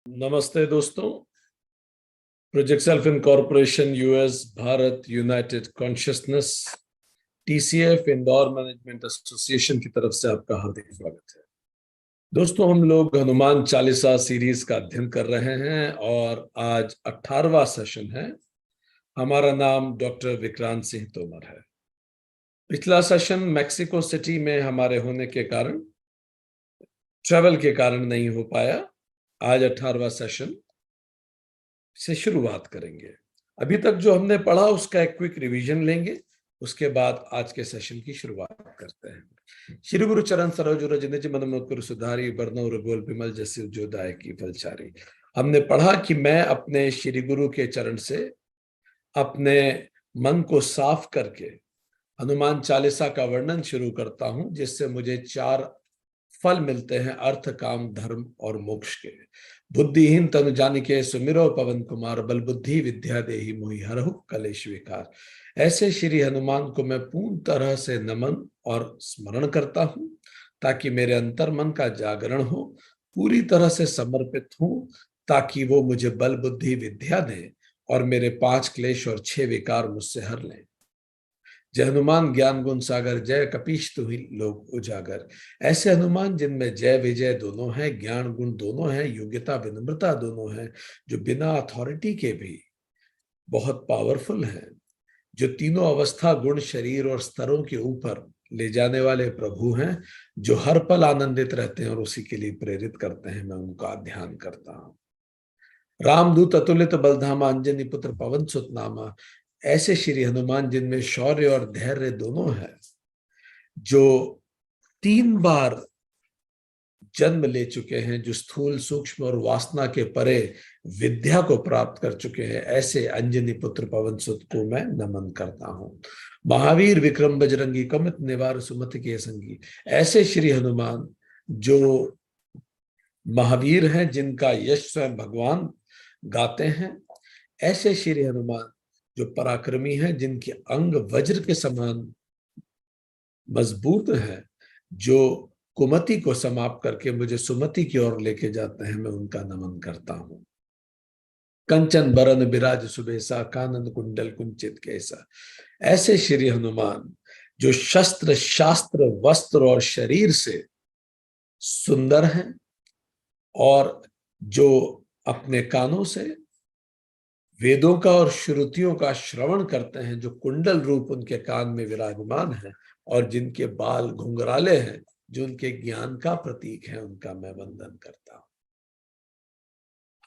नमस्ते दोस्तों। Project self incorporation US Bharat United consciousness TCF Indore management association की तरफ से आपका हार्दिक स्वागत है। दोस्तों, हम लोग हनुमान चालीसा सीरीज का अध्ययन कर रहे हैं और आज 18वां सेशन है। हमारा नाम डॉक्टर विक्रांत सिंह तोमर है। पिछला सेशन मैक्सिको सिटी में हमारे होने के कारण, ट्रेवल के कारण नहीं हो पाया। आज 18वां सेशन से शुरुआत करेंगे। अभी तक जो हमने पढ़ा उसका एक क्विक रिवीजन लेंगे, उसके बाद आज के सेशन की शुरुआत करते हैं। श्री गुरु चरण सरोज रज निज मन मुकुर सुधारी बरनौ रघुल बिमल जसु जो दायकी फलचारी। हमने पढ़ा कि मैं अपने श्री गुरु के चरण से अपने मन को साफ करके हनुमान चालीसा का वर्णन शुरू करता हूं, जिससे मुझे 4 फल मिलते हैं: अर्थ, काम, धर्म और मोक्ष के। बुद्धिहीन तनु जानिके सुमिरो पवन कुमार, बल बुद्धि विद्या देहि मोहि हरहु कलेश विकार। ऐसे श्री हनुमान को मैं पूर्ण तरह से नमन और स्मरण करता हूं, ताकि मेरे अंतर मन का जागरण हो, पूरी तरह से समर्पित हूं, ताकि वो मुझे बल बुद्धि विद्या दें और मेरे 5 क्लेश और 6 विकार मुझसे हर लें। जय हनुमान ज्ञान गुण सागर, जय कपीश तुहि लोक उजागर। ऐसे हनुमान जिनमें जय विजय दोनों हैं, ज्ञान गुण दोनों हैं, योग्यता विनम्रता दोनों हैं, जो बिना अथॉरिटी के भी बहुत पावरफुल हैं, जो तीनों अवस्था, गुण, शरीर और स्तरों के ऊपर ले जाने वाले प्रभु हैं, जो हर पल आनंदित रहते हैं और उसी के लिए प्रेरित करते हैं। मैं उनका ध्यान करता हूं। रामदूत अतुलित बलधामा, अंजनी पुत्र पवन सुत नामा। ऐसे श्री हनुमान जिनमें शौर्य और धैर्य दोनों है, जो 3 बार जन्म ले चुके हैं, जो स्थूल सूक्ष्म और वासना के परे विद्या को प्राप्त कर चुके हैं, ऐसे अंजनी पुत्र पवन सुत को मैं नमन करता हूं। महावीर विक्रम बजरंगी, कमित निवार सुमति के संगी। ऐसे श्री हनुमान जो महावीर हैं, जिनका यश स्वयं भगवान गाते हैं। ऐसे श्री हनुमान जो पराक्रमी हैं, जिनके अंग वज्र के समान मजबूत हैं, जो कुमति को समाप्त करके मुझे सुमति की ओर लेके जाते हैं। मैं उनका नमन करता हूं। कंचन बरन बिराज सुबेसा, कानन कुंडल कुंचित कैसा। ऐसे श्री हनुमान जो शस्त्र शास्त्र वस्त्र और शरीर से सुंदर हैं और जो अपने कानों से वेदों का और श्रुतियों का श्रवण करते हैं, जो कुंडल रूप उनके कान में विराजमान है और जिनके बाल घुंघराले हैं, जो उनके ज्ञान का प्रतीक है, उनका मैं वंदन करता हूं।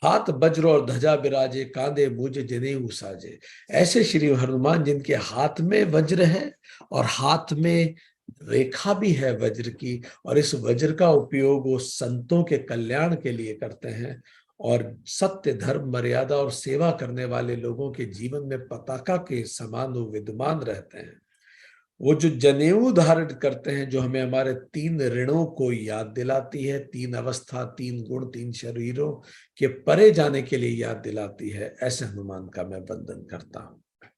हाथ वज्र और ध्वजा विराजे, कांधे मुझ जनेऊ साजे। ऐसे श्री हनुमान जिनके हाथ में वज्र है और हाथ में रेखा भी है वज्र की, और इस वज्र का उपयोग वो संतों के कल्याण के लिए करते हैं और सत्य, धर्म, मर्यादा और सेवा करने वाले लोगों के जीवन में पताका के समान वो विद्यमान रहते हैं। वो जो जनेऊ धारण करते हैं, जो हमें हमारे 3 ऋणों को याद दिलाती है, 3 अवस्था, 3 गुण, 3 शरीरों के परे जाने के लिए याद दिलाती है, ऐसे हनुमान का मैं वंदन करता हूं।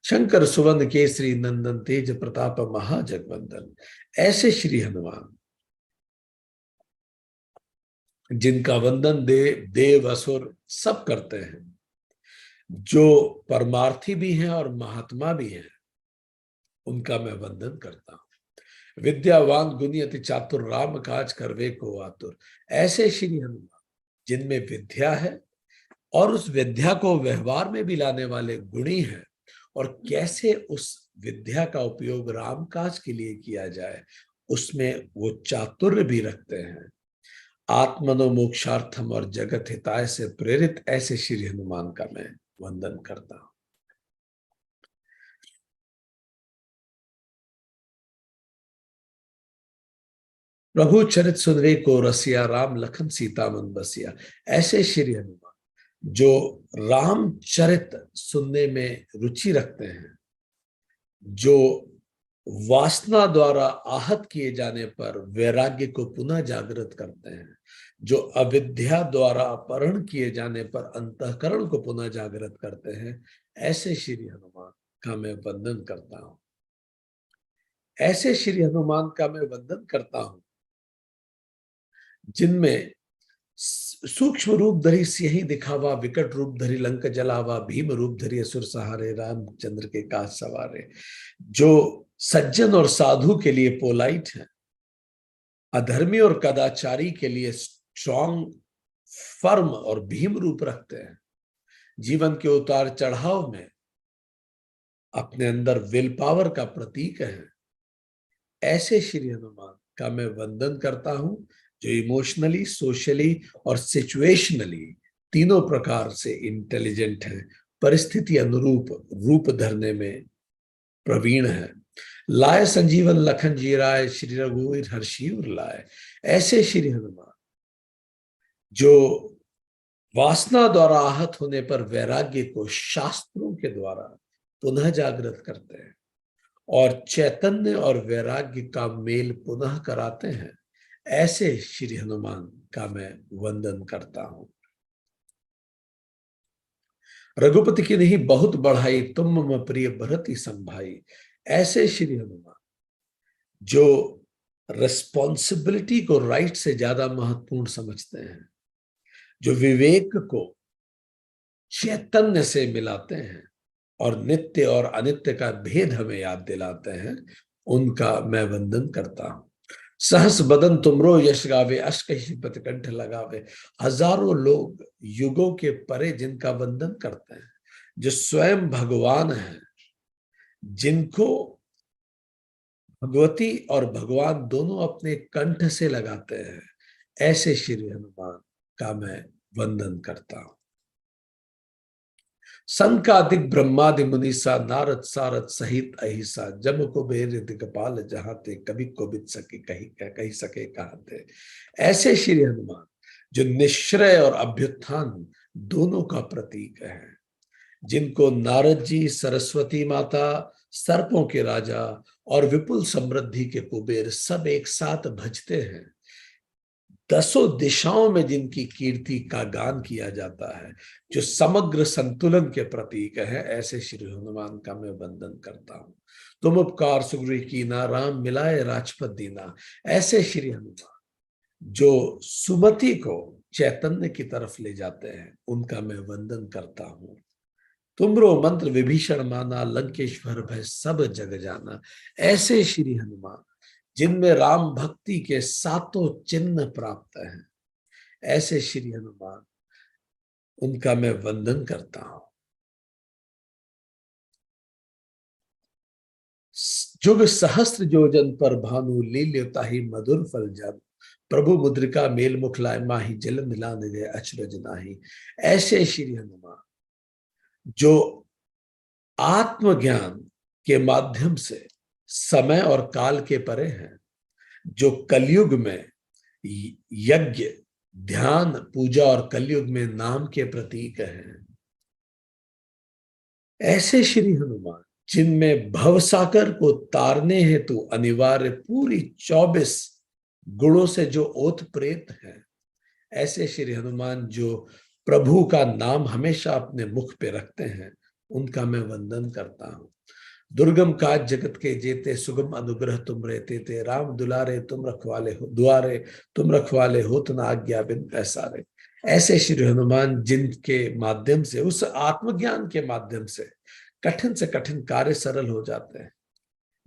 शंकर सुवन केसरी नंदन, तेज प्रताप महाजगवंदन। ऐसे श्री हनुमान जिनका वंदन देव असुर सब करते हैं, जो परमार्थी भी हैं और महात्मा भी हैं, उनका मैं वंदन करता हूं। विद्यावान गुणी अति चातुर, राम काज करवे को आतुर। ऐसे श्री हनुमान जिनमें विद्या है और उस विद्या को व्यवहार में भी लाने वाले गुणी हैं, और कैसे उस विद्या का उपयोग राम काज के लिए किया जाए, उसमें वो चातुर्य भी रखते हैं। आत्मनो मोक्षार्थम और जगत हिताय से प्रेरित ऐसे श्री हनुमान का मैं वंदन करता हूं। प्रभु चरित सुनवे को रसिया, राम लखन सीता मन बसिया। ऐसे श्री हनुमान जो रामचरित सुनने में रुचि रखते हैं, जो वासना द्वारा आहत किए जाने पर वैराग्य को पुनः जागृत करते हैं, जो अविद्या द्वारा अपहरण किए जाने पर अंतःकरण को पुनः जागृत करते हैं, ऐसे श्री हनुमान का मैं वंदन करता हूं। ऐसे श्री हनुमान का मैं वंदन करता हूं जिनमें सूक्ष्म रूप धरी सिंही दिखावा, विकट रूप धरी लंक जलावा, भीम रूप धरी असुर सहारे, रामचंद्र के काज सवारे। जो सज्जन और साधु के लिए पोलाइट है, अधर्मी और कदाचारी के लिए स्ट्रॉन्ग, फर्म और भीम रूप रखते हैं, जीवन के उतार चढ़ाव में अपने अंदर विल पावर का प्रतीक है, ऐसे श्री हनुमान का मैं वंदन करता हूं, जो इमोशनली, सोशली और सिचुएशनली तीनों प्रकार से इंटेलिजेंट है, परिस्थिति अनुरूप रूप धरने में प्रवीण है। लाए संजीवन लखन जी राय, श्री रघुवीर हर्षि उर लाए। ऐसे श्री हनुमान जो वासना द्वारा आहत होने पर वैराग्य को शास्त्रों के द्वारा पुनः जागृत करते हैं और चैतन्य और वैराग्य का मेल पुनः कराते हैं, ऐसे श्री हनुमान का मैं वंदन करता हूं। रघुपति की नहीं बहुत बढ़ाई, तुम मम प्रिय भरति संभाई। ऐसे श्री हनुमान जो रिस्पॉन्सिबिलिटी को राइट से ज्यादा महत्वपूर्ण समझते हैं, जो विवेक को चैतन्य से मिलाते हैं और नित्य और अनित्य का भेद हमें याद दिलाते हैं, उनका मैं वंदन करता हूं। सहस बदन तुमरो यश गावे, अष्ट कही कंठ लगावे। हजारों लोग युगों के परे जिनका वंदन करते हैं, जो स्वयं भगवान है, जिनको भगवती और भगवान दोनों अपने कंठ से लगाते हैं, ऐसे श्री हनुमान का मैं वंदन करता हूं। संकादिक ब्रह्मादि मुनीसा, नारद सारद सहित अहिसा, जम कुबेर दिगपाल जहां ते, कभी कोबिद सके कही सके कहते। ऐसे श्री हनुमान जो निश्चय और अभ्युत्थान दोनों का प्रतीक है, जिनको नारद जी, सरस्वती माता, सर्पों के राजा और विपुल समृद्धि के कुबेर सब एक साथ भजते हैं, दसों दिशाओं में जिनकी कीर्ति का गान किया जाता है, जो समग्र संतुलन के प्रतीक है, ऐसे श्री हनुमान का मैं वंदन करता हूं। तुम उपकार सुग्रीव कीना, राम मिलाए राजपद दीना। ऐसे श्री हनुमान जो सुमति को चैतन्य की तरफ ले जाते हैं, उनका मैं वंदन करता हूं। तुमरो मंत्र विभीषण माना, लंकेश्वर भय सब जग जाना। ऐसे श्री हनुमान जिनमें राम भक्ति के सातों चिन्ह प्राप्त हैं, ऐसे श्री हनुमान, उनका मैं वंदन करता हूं। जुग सहस्त्र योजन पर भानु, लील्योता ही मधुर फल जब, प्रभु मुद्रिका मेल मुख लाए, माही जल मिलान गए अचरज नाही। ऐसे श्री हनुमान जो आत्मज्ञान के माध्यम से समय और काल के परे हैं, जो कलयुग में यज्ञ, ध्यान, पूजा और कलयुग में नाम के प्रतीक हैं, ऐसे श्री हनुमान जिनमें भवसागर को तारने हेतु अनिवार्य पूरी 24 गुणों से जो ओत प्रेत है, ऐसे श्री हनुमान जो प्रभु का नाम हमेशा अपने मुख पे रखते हैं, उनका मैं वंदन करता हूं। दुर्गम काज जगत के जेते, सुगम अनुग्रह तुम रहते थे, राम दुलारे तुम रखवाले हो, दुआरे तुम रखवाले हो, तो आज्ञा बिन पैसारे। ऐसे श्री हनुमान जिनके माध्यम से, उस आत्मज्ञान के माध्यम से कठिन से कठिन कार्य सरल हो जाते हैं,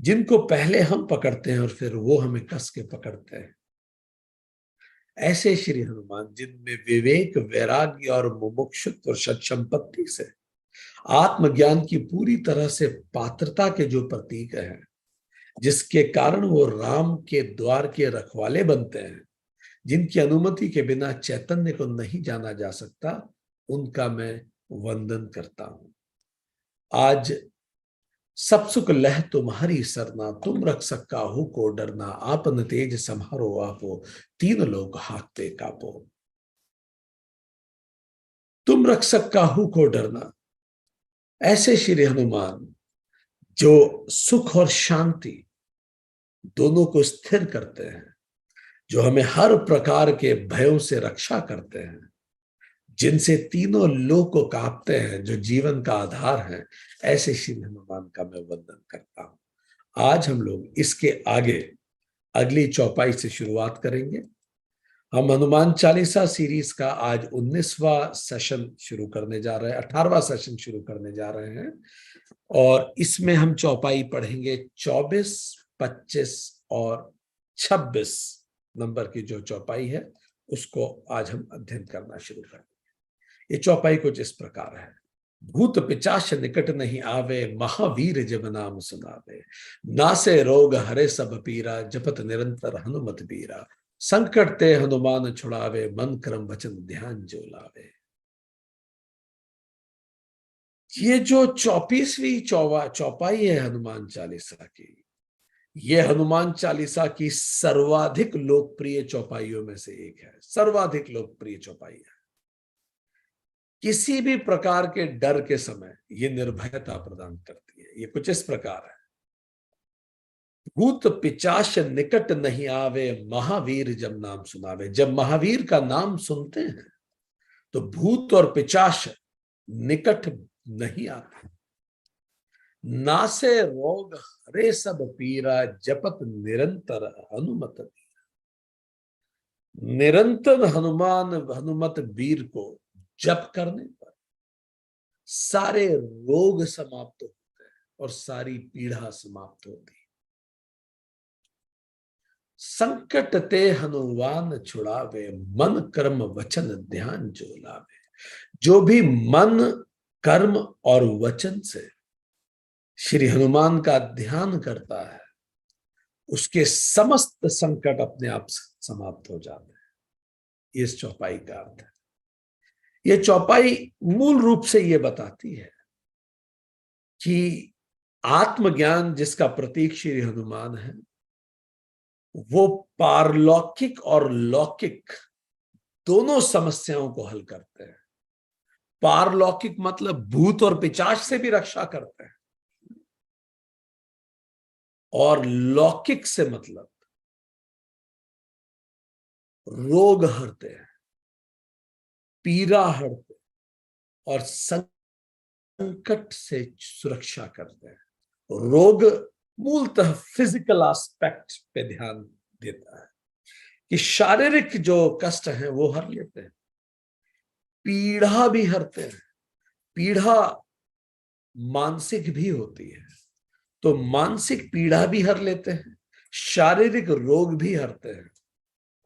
जिनको पहले हम पकड़ते हैं और फिर वो हमें कस के पकड़ते हैं। ऐसे श्री हनुमान जिनमें विवेक, वैराग्य और मुमुक्षुत्व और सत्संपत्ति से आत्मज्ञान की पूरी तरह से पात्रता के जो प्रतीक हैं, जिसके कारण वो राम के द्वार के रखवाले बनते हैं, जिनकी अनुमति के बिना चैतन्य को नहीं जाना जा सकता, उनका मैं वंदन करता हूं। आज सब सुख लह तुम्हारी सरना, तुम रख सका हूं को डरना, आपन तेज सम्हारो आपो, तीन लोग हाकते कापो। तुम रख सका हूं को डरना। ऐसे श्री हनुमान जो सुख और शांति दोनों को स्थिर करते हैं, जो हमें हर प्रकार के भयों से रक्षा करते हैं, जिनसे तीनों लोक को कांपते हैं, जो जीवन का आधार है, ऐसे श्री हनुमान का मैं वंदन करता हूं। आज हम लोग इसके आगे अगली चौपाई से शुरुआत करेंगे। हम हनुमान चालीसा सीरीज का आज 19वां सेशन शुरू करने जा रहे हैं, 18वां सेशन शुरू करने जा रहे हैं। और इसमें हम चौपाई पढ़ेंगे 24, 25 और 26 नंबर की जो चौपाई है उसको आज हम अध्ययन करना शुरू करेंगे। ये चौपाई कुछ इस प्रकार है। भूत पिचाश निकट नहीं आवे, महावीर जब नाम सुनावे। नासे रोग हरे सब पीरा, जपत निरंतर हनुमत बीरा। संकट ते हनुमान छुड़ावे, मन क्रम वचन ध्यान जो लावे। ये जो 24वीं चौपाई है हनुमान चालीसा की, ये हनुमान चालीसा की सर्वाधिक लोकप्रिय चौपाइयों में से एक है। सर्वाधिक लोकप्रिय चौपाई है। किसी भी प्रकार के डर के समय ये निर्भयता प्रदान करती है। ये कुछ इस प्रकार है। भूत पिचाश निकट नहीं आवे, महावीर जब नाम सुनावे। जब महावीर का नाम सुनते हैं तो भूत और पिचाश निकट नहीं आते। नासे रोग हरे सब पीरा, जपत निरंतर हनुमत बीरा। निरंतर हनुमत वीर को जप करने पर सारे रोग समाप्त होते हैं और सारी पीड़ा समाप्त होती है। संकट ते हनुमान छुड़ावे, मन कर्म वचन ध्यान जो लावे। जो भी मन कर्म और वचन से श्री हनुमान का ध्यान करता है उसके समस्त संकट अपने आप समाप्त हो जाते हैं। इस चौपाई का अर्थ है। यह चौपाई मूल रूप से यह बताती है कि आत्मज्ञान जिसका प्रतीक श्री हनुमान है वो पारलौकिक और लौकिक दोनों समस्याओं को हल करते हैं। पारलौकिक मतलब भूत और पिशाच से भी रक्षा करते हैं, और लौकिक से मतलब रोग हरते हैं, पीड़ा हरते और संकट से सुरक्षा करते हैं। रोग मूलतः फिजिकल एस्पेक्ट पे ध्यान देता है कि शारीरिक जो कष्ट हैं वो हर लेते हैं, पीड़ा भी हरते हैं। पीड़ा मानसिक भी होती है तो मानसिक पीड़ा भी हर लेते हैं, शारीरिक रोग भी हरते हैं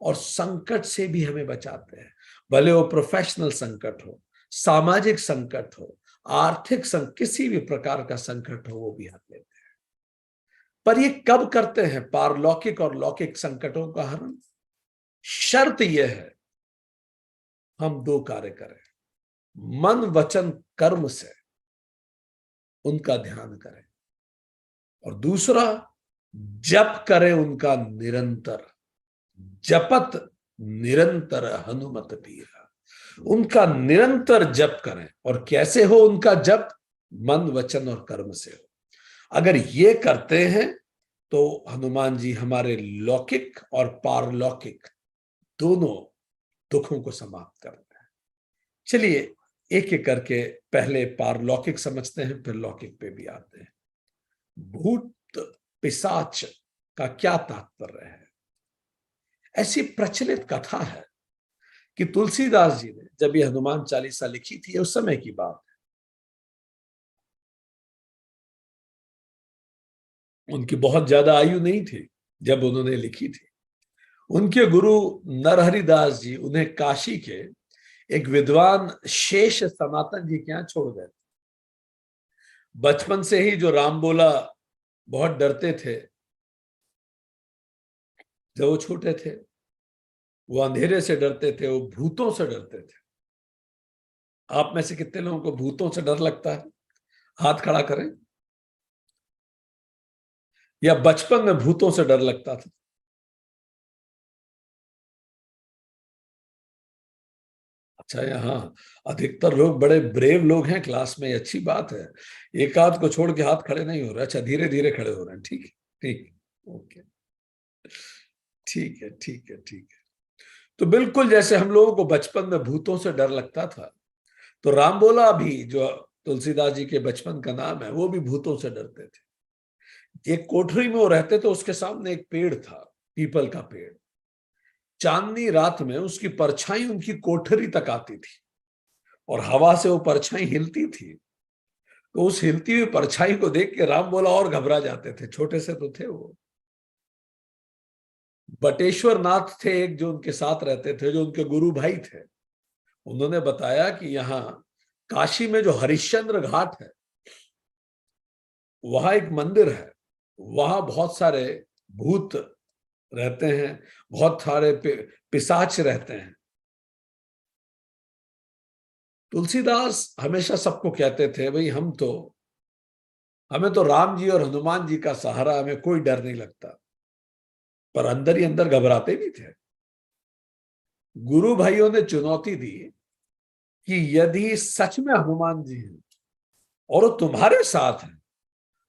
और संकट से भी हमें बचाते हैं। भले वो प्रोफेशनल संकट हो, सामाजिक संकट हो, आर्थिक किसी भी प्रकार का संकट हो वो भी हर लेते हैं। पर ये कब करते हैं पारलौकिक और लौकिक संकटों का हरण? शर्त यह है हम दो कार्य करें, मन वचन कर्म से उनका ध्यान करें, और दूसरा जप करें उनका निरंतर। जपत निरंतर हनुमत बीरा। उनका निरंतर जप करें। और कैसे हो उनका जप? मन वचन और कर्म से हो। अगर ये करते हैं तो हनुमान जी हमारे लौकिक और पारलौकिक दोनों दुखों को समाप्त करते हैं। चलिए एक एक करके पहले पारलौकिक समझते हैं, फिर लौकिक पे भी आते हैं। भूत पिशाच का क्या तात्पर्य है? ऐसी प्रचलित कथा है कि तुलसीदास जी ने जब ये हनुमान चालीसा लिखी थी, उस समय की बात है, उनकी बहुत ज्यादा आयु नहीं थी जब उन्होंने लिखी थी। उनके गुरु नरहरिदास जी उन्हें काशी के एक विद्वान शेष सनातन जी के यहां छोड़ गए। बचपन से ही जो राम बोला बहुत डरते थे, जब वो छोटे थे वो अंधेरे से डरते थे, वो भूतों से डरते थे। आप में से कितने लोगों को भूतों से डर लगता है? हाथ खड़ा करें। या बचपन में भूतों से डर लगता था? अच्छा, यहाँ अधिकतर लोग बड़े ब्रेव लोग हैं क्लास में, अच्छी बात है। एक आध को छोड़ के हाथ खड़े नहीं हो रहे। अच्छा, धीरे धीरे खड़े हो रहे हैं। ठीक है, ठीक, ओके, ठीक है, ठीक है, ठीक है। तो बिल्कुल जैसे हम लोगों को बचपन में भूतों से डर लगता था, तो राम बोला भी जो तुलसीदास जी के बचपन का नाम है, वो भी भूतों से डरते थे। एक कोठरी में वो रहते थे, उसके सामने एक पेड़ था, पीपल का पेड़। चांदनी रात में उसकी परछाई उनकी कोठरी तक आती थी और हवा से वो परछाई हिलती थी। तो उस हिलती हुई परछाई को देख के राम बोला और घबरा जाते थे, छोटे से तो थे वो। बटेश्वर नाथ थे एक जो उनके साथ रहते थे, जो उनके गुरु भाई थे। उन्होंने बताया कि यहाँ काशी में जो हरिश्चंद्र घाट है, वहां एक मंदिर है, वहां बहुत सारे भूत रहते हैं, बहुत सारे पिशाच रहते हैं। तुलसीदास हमेशा सबको कहते थे, भाई हमें तो राम जी और हनुमान जी का सहारा, हमें कोई डर नहीं लगता। पर अंदर ही अंदर घबराते भी थे। गुरु भाइयों ने चुनौती दी कि यदि सच में हनुमान जी हैं और वो तुम्हारे साथ हैं,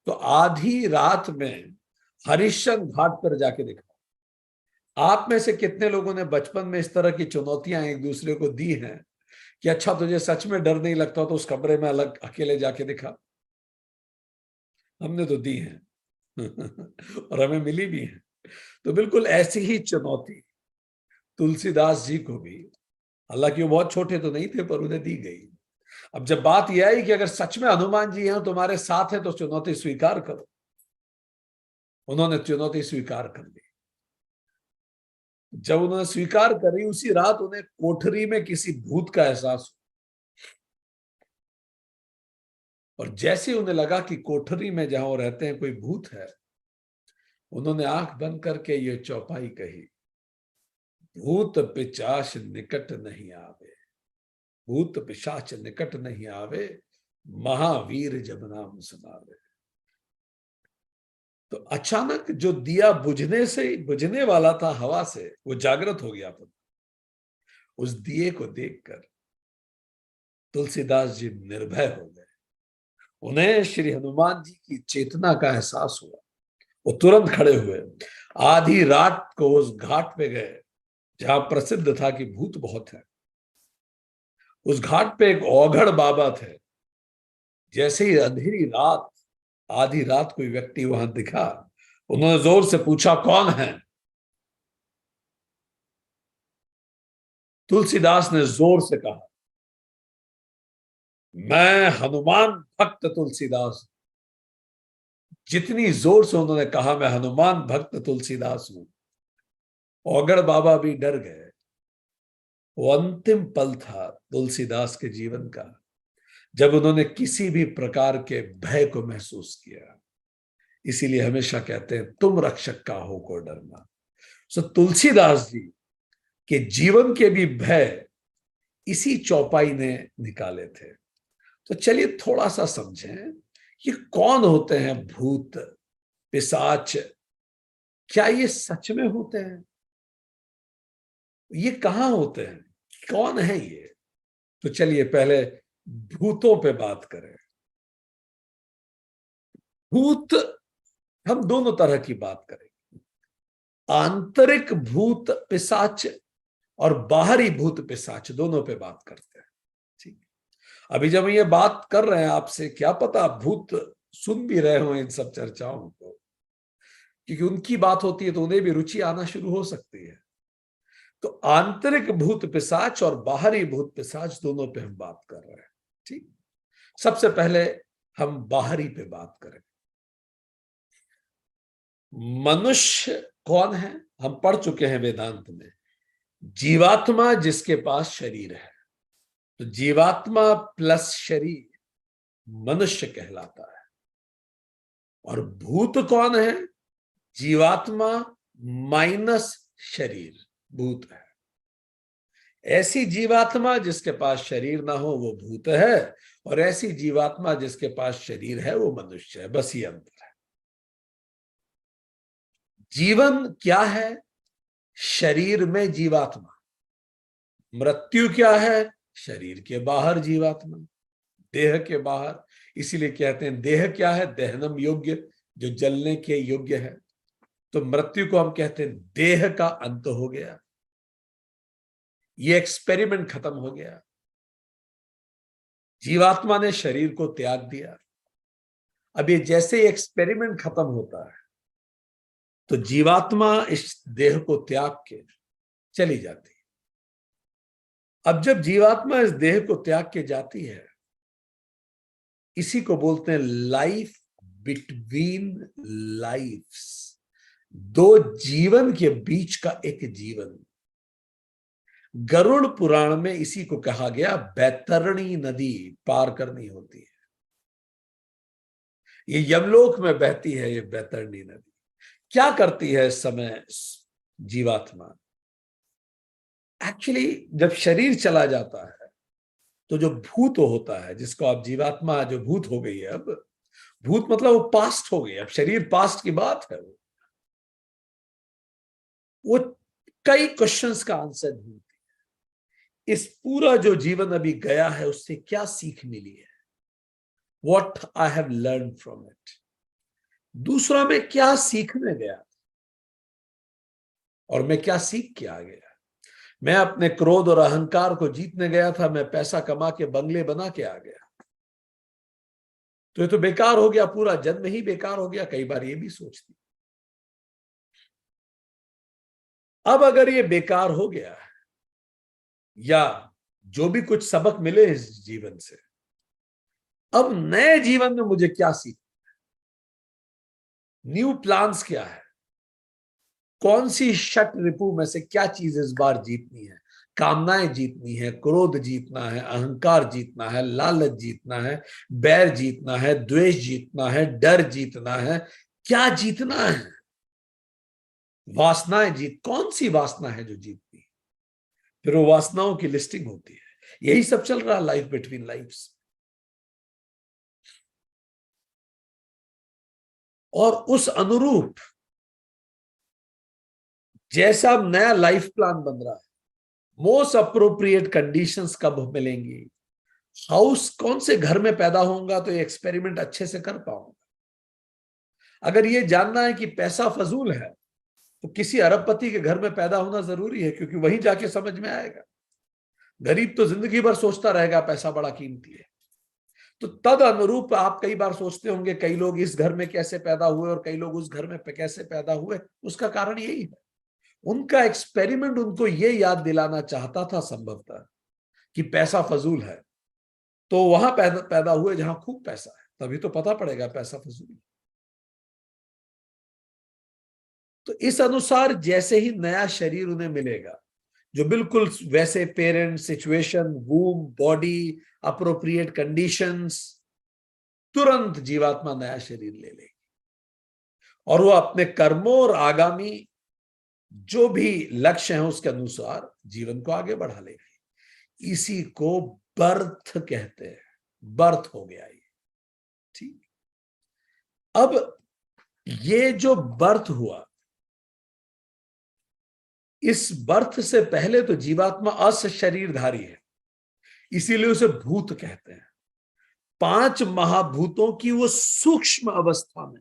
तो आधी रात में हरिश्चंद्र घाट पर जाके दिखाओ। आप में से कितने लोगों ने बचपन में इस तरह की चुनौतियां एक दूसरे को दी हैं कि अच्छा तुझे सच में डर नहीं लगता तो उस कमरे में अलग अकेले जाके दिखा? हमने तो दी हैं और हमें मिली भी है। तो बिल्कुल ऐसी ही चुनौती तुलसीदास जी को भी, हालांकि वो बहुत छोटे तो नहीं थे, पर उन्हें दी गई। अब जब बात यह आई कि अगर सच में हनुमान जी हैं तुम्हारे साथ है तो चुनौती स्वीकार करो, उन्होंने चुनौती स्वीकार कर ली। जब उन्होंने स्वीकार करी, उसी रात उन्हें कोठरी में किसी भूत का एहसास हुआ। और जैसे उन्हें लगा कि कोठरी में जहां वो रहते हैं कोई भूत है, उन्होंने आंख बंद करके ये चौपाई कही, भूत पिशाच निकट नहीं आवे, भूत पिशाच निकट नहीं आवे, महावीर जब नाम सुनावे। तो अचानक जो दिया बुझने वाला था हवा से, वो जागृत हो गया। उस दिए को देखकर तुलसीदास जी निर्भय हो गए। उन्हें श्री हनुमान जी की चेतना का एहसास हुआ। वो तुरंत खड़े हुए, आधी रात को उस घाट पे गए जहां प्रसिद्ध था कि भूत बहुत है। उस घाट पे एक औघड़ बाबा थे। जैसे ही अंधेरी रात, आधी रात कोई व्यक्ति वहां दिखा, उन्होंने जोर से पूछा, कौन है? तुलसीदास ने जोर से कहा, मैं हनुमान भक्त तुलसीदास। जितनी जोर से उन्होंने कहा मैं हनुमान भक्त तुलसीदास हूं, औगड़ बाबा भी डर गए। वो अंतिम पल था तुलसीदास के जीवन का, जब उन्होंने किसी भी प्रकार के भय को महसूस किया। इसीलिए हमेशा कहते हैं, तुम रक्षक का हो को डरना। सो तुलसीदास जी के जीवन के भी भय इसी चौपाई ने निकाले थे। तो चलिए थोड़ा सा समझें, ये कौन होते हैं भूत पिशाच? क्या ये सच में होते हैं? ये कहां होते हैं? कौन है ये? तो चलिए पहले भूतों पे बात करें। भूत, हम दोनों तरह की बात करेंगे, आंतरिक भूत पिशाच और बाहरी भूत पिशाच, दोनों पे बात करते हैं। ठीक, अभी जब ये बात कर रहे हैं आपसे, क्या पता भूत सुन भी रहे हो इन सब चर्चाओं को, क्योंकि उनकी बात होती है तो उन्हें भी रुचि आना शुरू हो सकती है। तो आंतरिक भूत पिशाच और बाहरी भूत पिशाच, दोनों पे हम बात कर रहे हैं। ठीक, सबसे पहले हम बाहरी पे बात करें। मनुष्य कौन है? हम पढ़ चुके हैं वेदांत में, जीवात्मा जिसके पास शरीर है। तो जीवात्मा प्लस शरीर मनुष्य कहलाता है। और भूत कौन है? जीवात्मा माइनस शरीर भूत है। ऐसी जीवात्मा जिसके पास शरीर ना हो वो भूत है, और ऐसी जीवात्मा जिसके पास शरीर है वो मनुष्य है। बस ये अंतर है। जीवन क्या है? शरीर में जीवात्मा। मृत्यु क्या है? शरीर के बाहर जीवात्मा, देह के बाहर। इसीलिए कहते हैं देह क्या है? दहनम योग्य, जो जलने के योग्य है। तो मृत्यु को हम कहते हैं देह का अंत हो गया, ये एक्सपेरिमेंट खत्म हो गया, जीवात्मा ने शरीर को त्याग दिया। अब ये जैसे एक्सपेरिमेंट खत्म होता है, तो जीवात्मा इस देह को त्याग के चली जाती है। अब जब जीवात्मा इस देह को त्याग के जाती है, इसी को बोलते हैं लाइफ बिटवीन लाइफ्स, दो जीवन के बीच का एक जीवन। गरुड़ पुराण में इसी को कहा गया बैतरणी नदी पार करनी होती है। ये यमलोक में बहती है ये बैतरणी नदी। क्या करती है इस समय जीवात्मा? एक्चुअली जब शरीर चला जाता है तो जो भूत होता है, जिसको आप जीवात्मा जो भूत हो गई है, अब भूत मतलब वो पास्ट हो गई, अब शरीर पास्ट की बात है। वो कई क्वेश्चंस का आंसर ढूंढती है। इस पूरा जो जीवन अभी गया है उससे क्या सीख मिली है, what I have learn from it. दूसरा मैं क्या सीखने गया और मैं क्या सीख के आ गया। मैं अपने क्रोध और अहंकार को जीतने गया था, मैं पैसा कमा के बंगले बना के आ गया, तो ये तो बेकार हो गया, पूरा जन्म ही बेकार हो गया। कई बार ये भी सोचती। अब अगर ये बेकार हो गया है, या जो भी कुछ सबक मिले इस जीवन से, अब नए जीवन में मुझे क्या सीखना है, न्यू प्लान्स क्या है, कौन सी षट रिपु में से क्या चीज इस बार जीतनी है। कामनाएं जीतनी है, क्रोध जीतना है, अहंकार जीतना है, लालच जीतना है, बैर जीतना है, द्वेष जीतना है, डर जीतना है, क्या जीतना है। वासनाएं कौन सी वासना है जो जीतनी है। फिर वो वासनाओं की लिस्टिंग होती है। यही सब चल रहा लाइफ बिटवीन लाइफ्स। और उस अनुरूप जैसा अब नया लाइफ प्लान बन रहा है, मोस्ट अप्रोप्रिएट कंडीशंस कब मिलेंगी, हाउस कौन से घर में पैदा होऊंगा तो ये एक्सपेरिमेंट अच्छे से कर पाऊंगा। अगर ये जानना है कि पैसा फजूल है तो किसी अरबपति के घर में पैदा होना जरूरी है, क्योंकि वहीं जाके समझ में आएगा। गरीब तो जिंदगी भर सोचता रहेगा पैसा बड़ा कीमती है। तो तद अनुरूप आप कई बार सोचते होंगे कई लोग इस घर में कैसे पैदा हुए और कई लोग उस घर में कैसे पैदा हुए। उसका कारण यही है, उनका एक्सपेरिमेंट उनको ये याद दिलाना चाहता था संभवतः कि पैसा फजूल है, तो वहां पैदा हुए जहां खूब पैसा है, तभी तो पता पड़ेगा पैसा फजूल है। तो इस अनुसार जैसे ही नया शरीर उन्हें मिलेगा, जो बिल्कुल वैसे parent, situation, womb, body, appropriate conditions, तुरंत जीवात्मा नया शरीर ले लेगी और वो अपने कर्मों और आगामी जो भी लक्ष्य है उसके अनुसार जीवन को आगे बढ़ा लेगी। इसी को बर्थ कहते हैं। बर्थ हो गया ये, ठीक। अब ये जो बर्थ हुआ, इस बर्थ से पहले तो जीवात्मा अशरीरधारी है, इसीलिए उसे भूत कहते हैं। 5 महाभूतों की वो सूक्ष्म अवस्था में,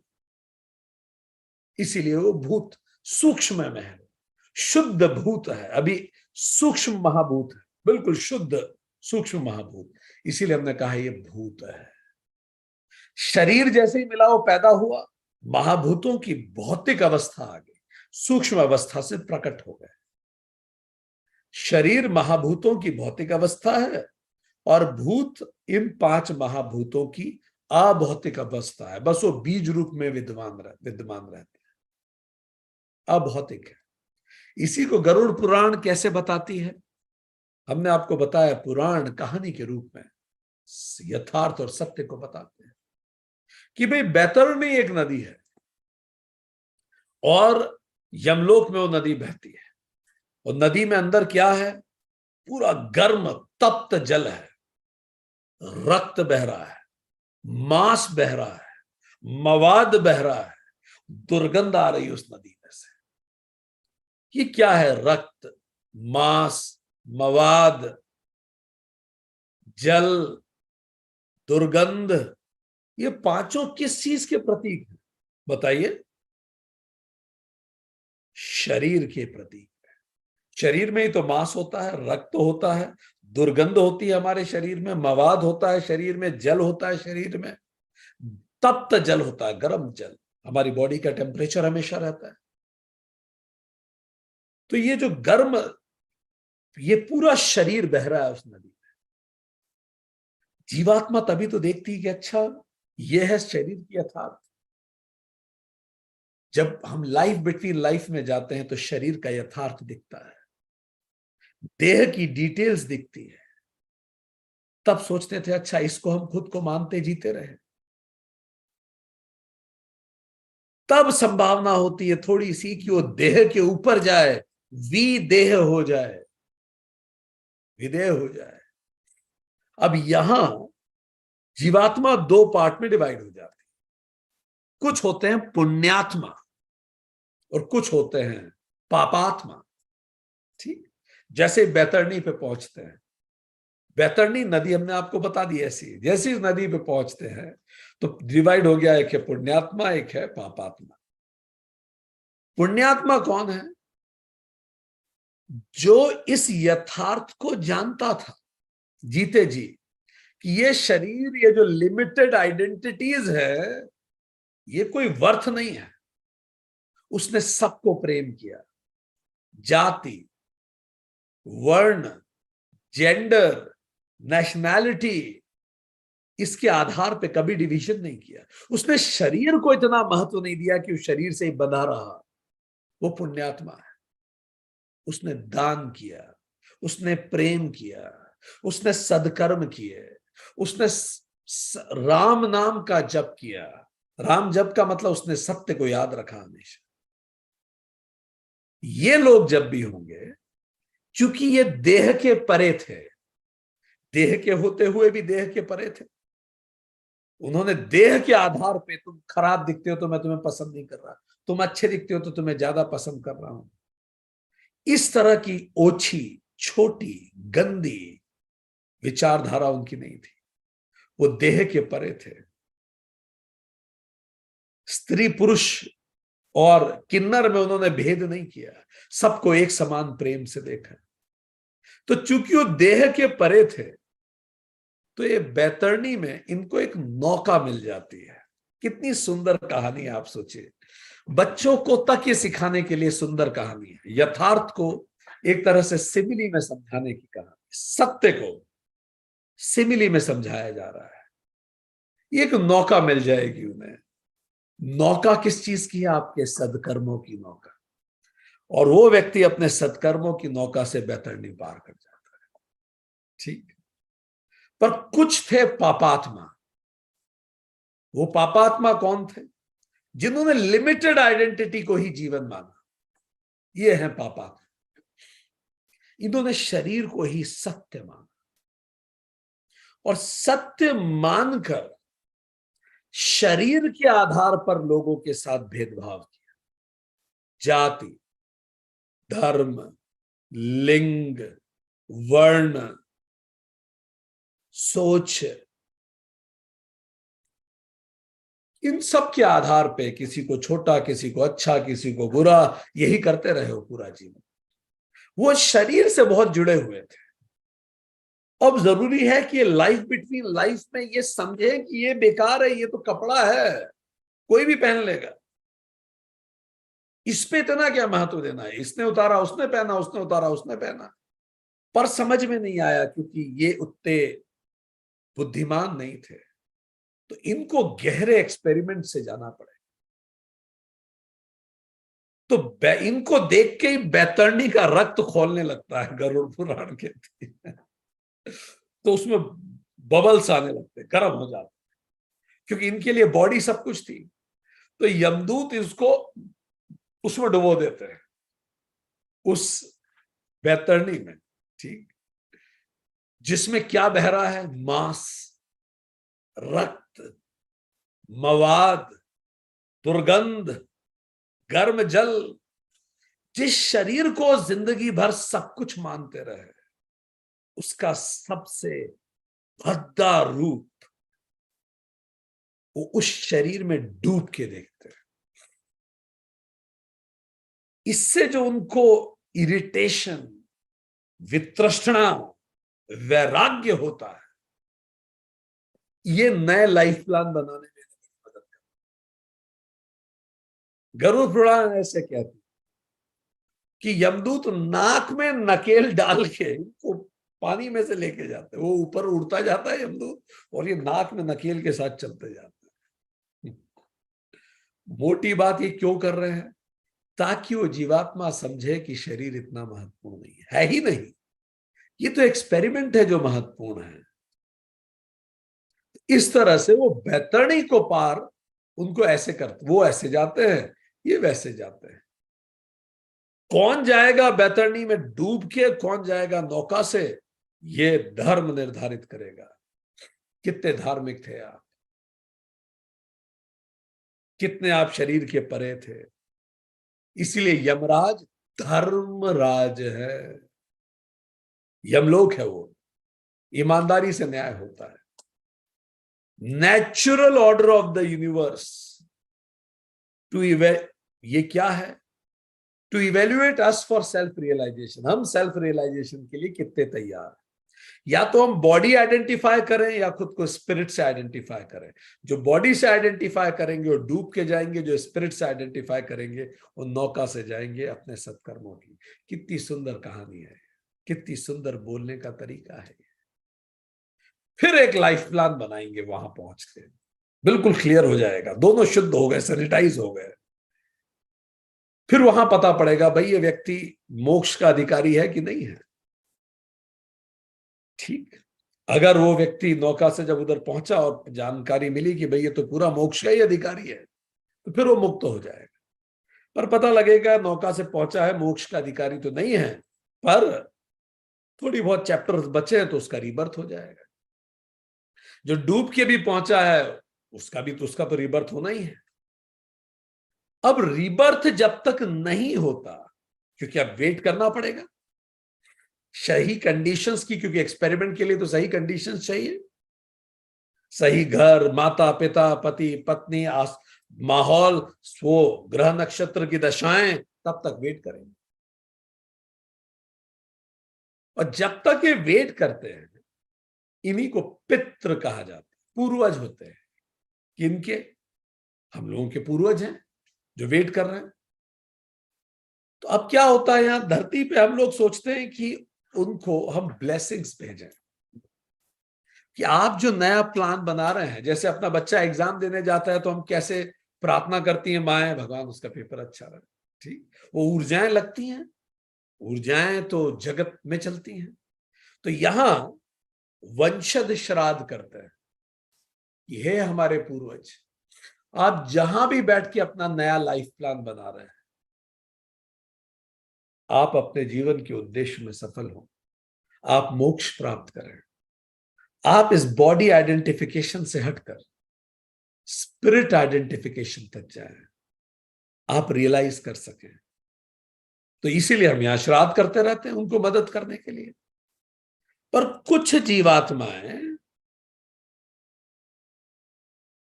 इसीलिए वो भूत सूक्ष्म में है, शुद्ध भूत है, अभी सूक्ष्म महाभूत है, बिल्कुल शुद्ध सूक्ष्म महाभूत। इसीलिए हमने कहा ये भूत है। शरीर जैसे ही मिला वो पैदा हुआ, महाभूतों की भौतिक अवस्था आ गई, सूक्ष्म अवस्था से प्रकट हो गए। शरीर महाभूतों की भौतिक अवस्था है और भूत इन 5 महाभूतों की अभौतिक अवस्था है। बस वो बीज रूप में विद्यमान रहते हैं, अभौतिक है। इसी को गरुड़ पुराण कैसे बताती है? हमने आपको बताया, पुराण कहानी के रूप में यथार्थ और सत्य को बताते हैं कि भाई बैतरणी एक नदी है और यमलोक में वो नदी बहती है, और नदी में अंदर क्या है? पूरा गर्म तप्त जल है, रक्त बह रहा है, मांस बह रहा है, मवाद बह रहा है, दुर्गंध आ रही है उस नदी में से। ये क्या है? रक्त, मांस, मवाद, जल, दुर्गंध, ये पांचों किस चीज के प्रतीक हैं बताइए? शरीर के प्रतीक है। शरीर में ही तो मांस होता है, रक्त होता है, दुर्गंध होती है हमारे शरीर में, मवाद होता है शरीर में, जल होता है शरीर में, तप्त जल होता है, गर्म जल, हमारी बॉडी का टेम्परेचर हमेशा रहता है। तो ये जो गर्म ये पूरा शरीर बह रहा है उस नदी में। जीवात्मा तभी तो देखती है कि अच्छा ये है शरीर की यथार्थ। जब हम लाइफ बिटवीन लाइफ में जाते हैं तो शरीर का यथार्थ दिखता है, देह की डिटेल्स दिखती है। तब सोचते थे अच्छा इसको हम खुद को मानते जीते रहे। तब संभावना होती है थोड़ी सी कि वो देह के ऊपर जाए, विदेह हो जाए, विदेह हो जाए। अब यहां जीवात्मा दो पार्ट में डिवाइड हो जाती है। कुछ होते हैं पुण्यात्मा और कुछ होते हैं पापात्मा। ठीक, जैसे बैतरणी पे पहुंचते हैं, बैतरणी नदी हमने आपको बता दी ऐसी, जैसी नदी पे पहुंचते हैं तो डिवाइड हो गया, एक है पुण्यात्मा, एक है पापात्मा। पुण्यात्मा कौन है? जो इस यथार्थ को जानता था जीते जी कि ये शरीर, ये जो लिमिटेड आइडेंटिटीज है, ये कोई वर्थ नहीं है। उसने सबको प्रेम किया, जाति, वर्ण, जेंडर, नेशनैलिटी, इसके आधार पे कभी डिवीजन नहीं किया। उसने शरीर को इतना महत्व नहीं दिया कि उस शरीर से ही बंधा रहा। वो पुण्यात्मा है। उसने दान किया, उसने प्रेम किया, उसने सदकर्म किए, उसने राम नाम का जप किया। राम जप का मतलब उसने सत्य को याद रखा हमेशा। ये लोग जब भी होंगे, क्योंकि ये देह के परे थे, देह के होते हुए भी देह के परे थे, उन्होंने देह के आधार पे, तुम खराब दिखते हो तो मैं तुम्हें पसंद नहीं कर रहा, तुम अच्छे दिखते हो तो तुम्हें ज्यादा पसंद कर रहा हूं, इस तरह की ओछी, छोटी, गंदी विचारधारा उनकी नहीं थी। वो देह के परे थे। स्त्री पुरुष और किन्नर में उन्होंने भेद नहीं किया, सबको एक समान प्रेम से देखा। तो चूंकि वो देह के परे थे, तो ये बैतरणी में इनको एक नौका मिल जाती है। कितनी सुंदर कहानी है, आप सोचिए। बच्चों को तक ये सिखाने के लिए सुंदर कहानी है। यथार्थ को एक तरह से सिमिली में समझाने की कहानी, सत्य को सिमिली में समझाया जा रहा है। एक नौका मिल जाएगी उन्हें। नौका किस चीज की है? आपके सदकर्मों की नौका। और वो व्यक्ति अपने सदकर्मों की नौका से बैतरणी पार कर जाता है। ठीक, पर कुछ थे पापात्मा। वो पापात्मा कौन थे? जिन्होंने लिमिटेड आइडेंटिटी को ही जीवन माना। ये है पापात्मा। इन्होंने शरीर को ही सत्य माना और सत्य मानकर शरीर के आधार पर लोगों के साथ भेदभाव किया। जाति, धर्म, लिंग, वर्ण, सोच, इन सब के आधार पे किसी को छोटा, किसी को अच्छा, किसी को बुरा, यही करते रहे हो पूरा जीवन। वो शरीर से बहुत जुड़े हुए थे। अब जरूरी है कि लाइफ बिटवीन लाइफ में ये समझे कि ये बेकार है, ये तो कपड़ा है, कोई भी पहन लेगा, इस पे इतना क्या महत्व देना है? इसने उतारा उसने पहना, उसने उतारा उसने पहना। पर समझ में नहीं आया क्योंकि ये उतने बुद्धिमान नहीं थे। तो इनको गहरे एक्सपेरिमेंट से जाना पड़े। तो इनको देख के ही बैतरणी का रक्त खोलने लगता है, गरुड़ पुराण कहती है। तो उसमें बबल्स आने लगते, गर्म हो जाते, क्योंकि इनके लिए बॉडी सब कुछ थी। तो यमदूत इसको उसमें डुबो देते हैं, उस बैतरणी में। ठीक, जिसमें क्या बह रहा है? मांस, रक्त, मवाद, दुर्गंध, गर्म जल। जिस शरीर को जिंदगी भर सब कुछ मानते रहे, उसका सबसे भद्दा रूप वो उस शरीर में डूब के देखते हैं। इससे जो उनको इरिटेशन, वितृष्णा, वैराग्य होता है, ये नए लाइफ प्लान बनाने में मदद करता है। गरुड़ पुराण ऐसे कहती कि यमदूत नाक में नकेल डाल के उनको पानी में से लेके जाते हैं। वो ऊपर उड़ता जाता है यमदूत और ये नाक में नकेल के साथ चलते जाते हैं। मोटी बात ये क्यों कर रहे हैं? ताकि वो जीवात्मा समझे कि शरीर इतना महत्वपूर्ण नहीं है ही नहीं, ये तो एक्सपेरिमेंट है जो महत्वपूर्ण है। इस तरह से वो बैतरणी को पार उनको ऐसे करते, वो ऐसे जाते हैं, ये वैसे जाते हैं। कौन जाएगा बैतरणी में डूब के, कौन जाएगा नौका से, ये धर्म निर्धारित करेगा। कितने धार्मिक थे आप, कितने आप शरीर के परे थे। इसीलिए यमराज धर्मराज है, यमलोक है वो, ईमानदारी से न्याय होता है। Natural order of the universe to ये क्या है? To evaluate us for self realisation. हम सेल्फ रियलाइजेशन के लिए कितने तैयार हैं? या तो हम बॉडी आइडेंटिफाई करें या खुद को स्पिरिट से आइडेंटिफाई करें। जो बॉडी से आइडेंटिफाई करेंगे वो डूब के जाएंगे, जो स्पिरिट से आइडेंटिफाई करेंगे वो नौका से जाएंगे अपने सत्कर्मों की। कितनी सुंदर कहानी है, कितनी सुंदर बोलने का तरीका है। फिर एक लाइफ प्लान बनाएंगे, वहां पहुंच के बिल्कुल क्लियर हो जाएगा, दोनों शुद्ध हो गए, सैनिटाइज हो गए। फिर वहां पता पड़ेगा भाई ये व्यक्ति मोक्ष का अधिकारी है कि नहीं है। ठीक, अगर वो व्यक्ति नौका से जब उधर पहुंचा और जानकारी मिली कि भाई ये तो पूरा मोक्ष का ही अधिकारी है, तो फिर वो मुक्त हो जाएगा। पर पता लगेगा नौका से पहुंचा है, मोक्ष का अधिकारी तो नहीं है, पर थोड़ी बहुत चैप्टर्स बचे हैं तो उसका रीबर्थ हो जाएगा। जो डूब के भी पहुंचा है उसका तो रीबर्थ होना ही है। अब रीबर्थ जब तक नहीं होता, क्योंकि अब वेट करना पड़ेगा सही कंडीशंस की, क्योंकि एक्सपेरिमेंट के लिए तो सही कंडीशंस चाहिए। सही घर, माता पिता, पति पत्नी, माहौल, वो ग्रह नक्षत्र की दशाएं, तब तक वेट करेंगे। और जब तक ये वेट करते हैं, इन्हीं को पितृ कहा जाता है, पूर्वज होते हैं। किनके? हम लोगों के पूर्वज हैं जो वेट कर रहे हैं। तो अब क्या होता है, यहां धरती पे हम लोग सोचते हैं कि उनको हम ब्लेसिंग्स भेजें, कि आप जो नया प्लान बना रहे हैं, जैसे अपना बच्चा एग्जाम देने जाता है तो हम कैसे प्रार्थना करती हैं माएं, भगवान उसका पेपर अच्छा रहे। ठीक, वो ऊर्जाएं लगती हैं, ऊर्जाएं तो जगत में चलती हैं। तो यहां वंशज श्राद्ध करते हैं, ये हमारे पूर्वज। आप जहां भी बैठ के अपना नया लाइफ प्लान बना रहे हैं, आप अपने जीवन के उद्देश्य में सफल हो, आप मोक्ष प्राप्त करें, आप इस बॉडी आइडेंटिफिकेशन से हटकर स्पिरिट आइडेंटिफिकेशन तक जाएं, आप रियलाइज कर सकें। तो इसीलिए हम यहां श्राद्ध करते रहते हैं उनको मदद करने के लिए। पर कुछ जीवात्माएं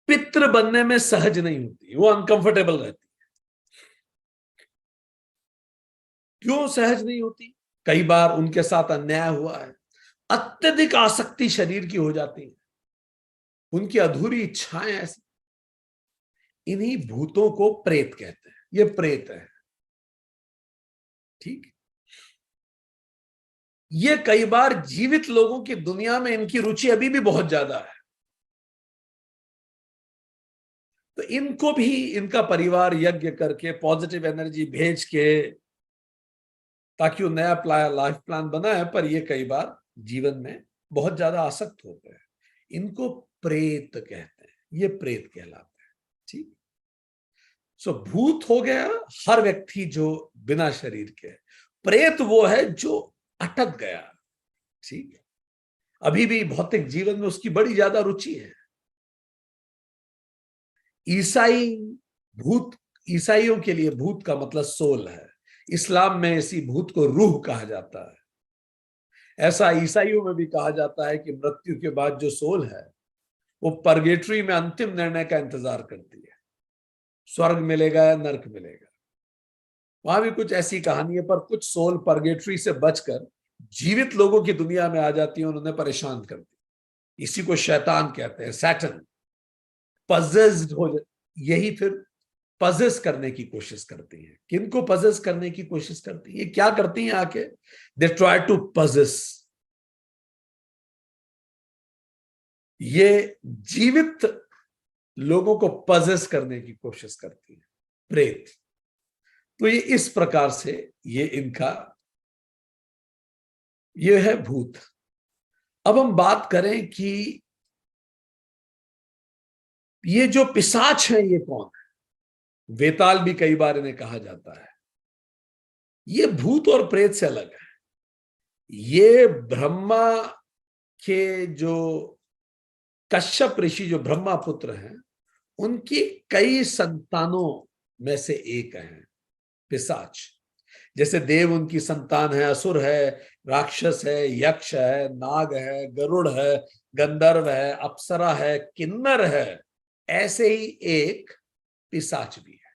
पितृ बनने में सहज नहीं होती, वो अनकंफर्टेबल रहती। क्यों सहज नहीं होती? कई बार उनके साथ अन्याय हुआ है, अत्यधिक आसक्ति शरीर की हो जाती है, उनकी अधूरी इच्छाएं ऐसी। इन्हीं भूतों को प्रेत कहते हैं, ये प्रेत है। ठीक, ये कई बार जीवित लोगों की दुनिया में इनकी रुचि अभी भी बहुत ज्यादा है। तो इनको भी इनका परिवार यज्ञ करके पॉजिटिव एनर्जी भेज के, ताकि वो नया लाइफ प्लान बनाए, पर ये कई बार जीवन में बहुत ज्यादा आसक्त होते हैं। इनको प्रेत कहते हैं, ये प्रेत कहलाते हैं। ठीक, सो भूत हो गया हर व्यक्ति जो बिना शरीर के। प्रेत वो है जो अटक गया। ठीक है, अभी भी भौतिक जीवन में उसकी बड़ी ज्यादा रुचि है। ईसाइयों के लिए भूत का मतलब सोल है। इस्लाम में इसी भूत को रूह कहा जाता है। ऐसा ईसाइयों में भी कहा जाता है कि मृत्यु के बाद जो सोल है वो परगेटरी में अंतिम निर्णय का इंतजार करती है, स्वर्ग मिलेगा या नर्क मिलेगा। वहां भी कुछ ऐसी कहानी है, पर कुछ सोल परगेटरी से बचकर जीवित लोगों की दुनिया में आ जाती है और उन्हें परेशान करती। इसी को शैतान कहते हैं, सैटन। पजेस्ड हो, यही फिर पजेस करने की कोशिश करती हैं। किनको पजेस करने की कोशिश करती हैं? क्या करती हैं आके? They try to possess. ये जीवित लोगों को पजेस करने की कोशिश करती है, प्रेत। तो ये इस प्रकार से ये इनका ये है भूत। अब हम बात करें कि ये जो पिशाच है ये कौन है? वेताल भी कई बार इन्हें कहा जाता है। ये भूत और प्रेत से अलग है। ये ब्रह्मा के जो कश्यप ऋषि जो ब्रह्मा पुत्र हैं, उनकी कई संतानों में से एक है पिशाच। जैसे देव उनकी संतान है, असुर है, राक्षस है, यक्ष है, नाग है, गरुड़ है, गंधर्व है, अप्सरा है, किन्नर है, ऐसे ही एक पिशाच भी है।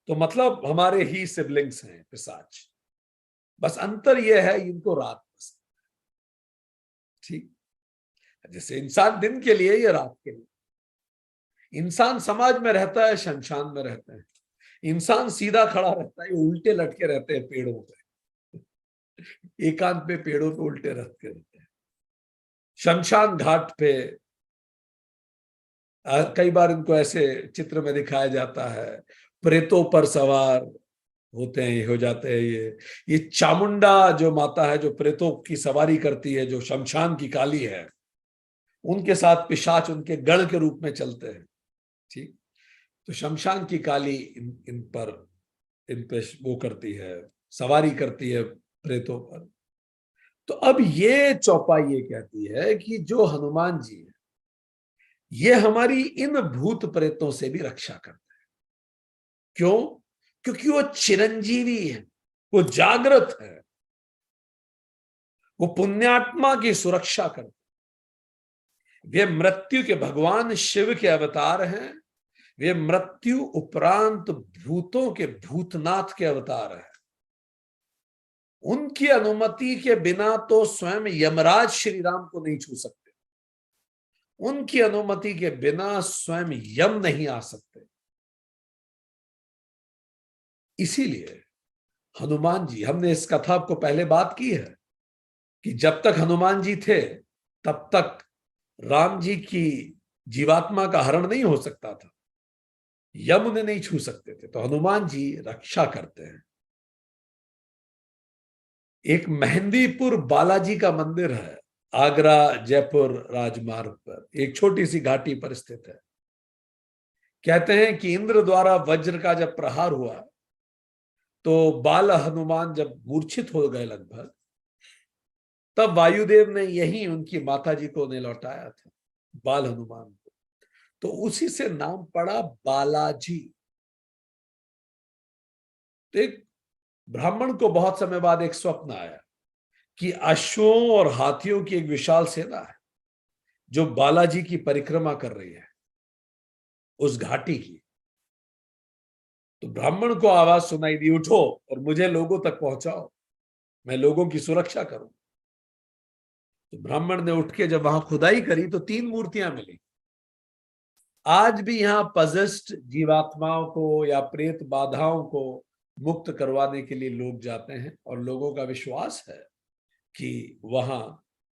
तो मतलब हमारे ही सिबलिंग्स हैं पिशाच। बस अंतर यह है इनको रात पसंद। ठीक, जैसे इंसान दिन के लिए, ये रात के लिए। इंसान समाज में रहता है, शमशान में रहता है। इंसान सीधा खड़ा रहता है, उल्टे लटके रहते हैं पेड़ों पे, एकांत पे पेड़ों पे उल्टे लटके रहते हैं। शमशान घाट पे कई बार इनको ऐसे चित्र में दिखाया जाता है, प्रेतों पर सवार होते हैं, हो जाते हैं। ये चामुंडा जो माता है, जो प्रेतों की सवारी करती है, जो शमशान की काली है, उनके साथ पिशाच उनके गढ़ के रूप में चलते हैं। ठीक, तो शमशान की काली इन पे वो करती है, सवारी करती है प्रेतों पर। तो अब ये चौपाई ये कहती है कि जो हनुमान जी है, ये हमारी इन भूत प्रेतों से भी रक्षा करते हैं। क्यों? क्योंकि वो चिरंजीवी है, वो जागृत है, वो पुण्यात्मा की सुरक्षा करते हैं। वे मृत्यु के भगवान शिव के अवतार हैं। वे मृत्यु उपरांत भूतों के भूतनाथ के अवतार हैं। उनकी अनुमति के बिना तो स्वयं यमराज श्री राम को नहीं छू सकते। उनकी अनुमति के बिना स्वयं यम नहीं आ सकते। इसीलिए हनुमान जी, हमने इस कथा को पहले बात की है कि जब तक हनुमान जी थे तब तक राम जी की जीवात्मा का हरण नहीं हो सकता था, यम उन्हें नहीं छू सकते थे। तो हनुमान जी रक्षा करते हैं। एक मेहंदीपुर बालाजी का मंदिर है, आगरा जयपुर राजमार्ग पर, एक छोटी सी घाटी पर स्थित है। कहते हैं कि इंद्र द्वारा वज्र का जब प्रहार हुआ तो बाल हनुमान जब मूर्छित हो गए लगभग, तब वायुदेव ने यही उनकी माता जी को उन्हें लौटाया था, बाल हनुमान को। तो उसी से नाम पड़ा बालाजी। तो एक ब्राह्मण को बहुत समय बाद एक स्वप्न आया कि अश्वों और हाथियों की एक विशाल सेना है जो बालाजी की परिक्रमा कर रही है, उस घाटी की। तो ब्राह्मण को आवाज सुनाई दी, उठो और मुझे लोगों तक पहुंचाओ, मैं लोगों की सुरक्षा करूं। तो ब्राह्मण ने उठ के जब वहां खुदाई करी तो 3 मूर्तियां मिली। आज भी यहां पजेस्ड जीवात्माओं को या प्रेत बाधाओं को मुक्त करवाने के लिए लोग जाते हैं, और लोगों का विश्वास है कि वहां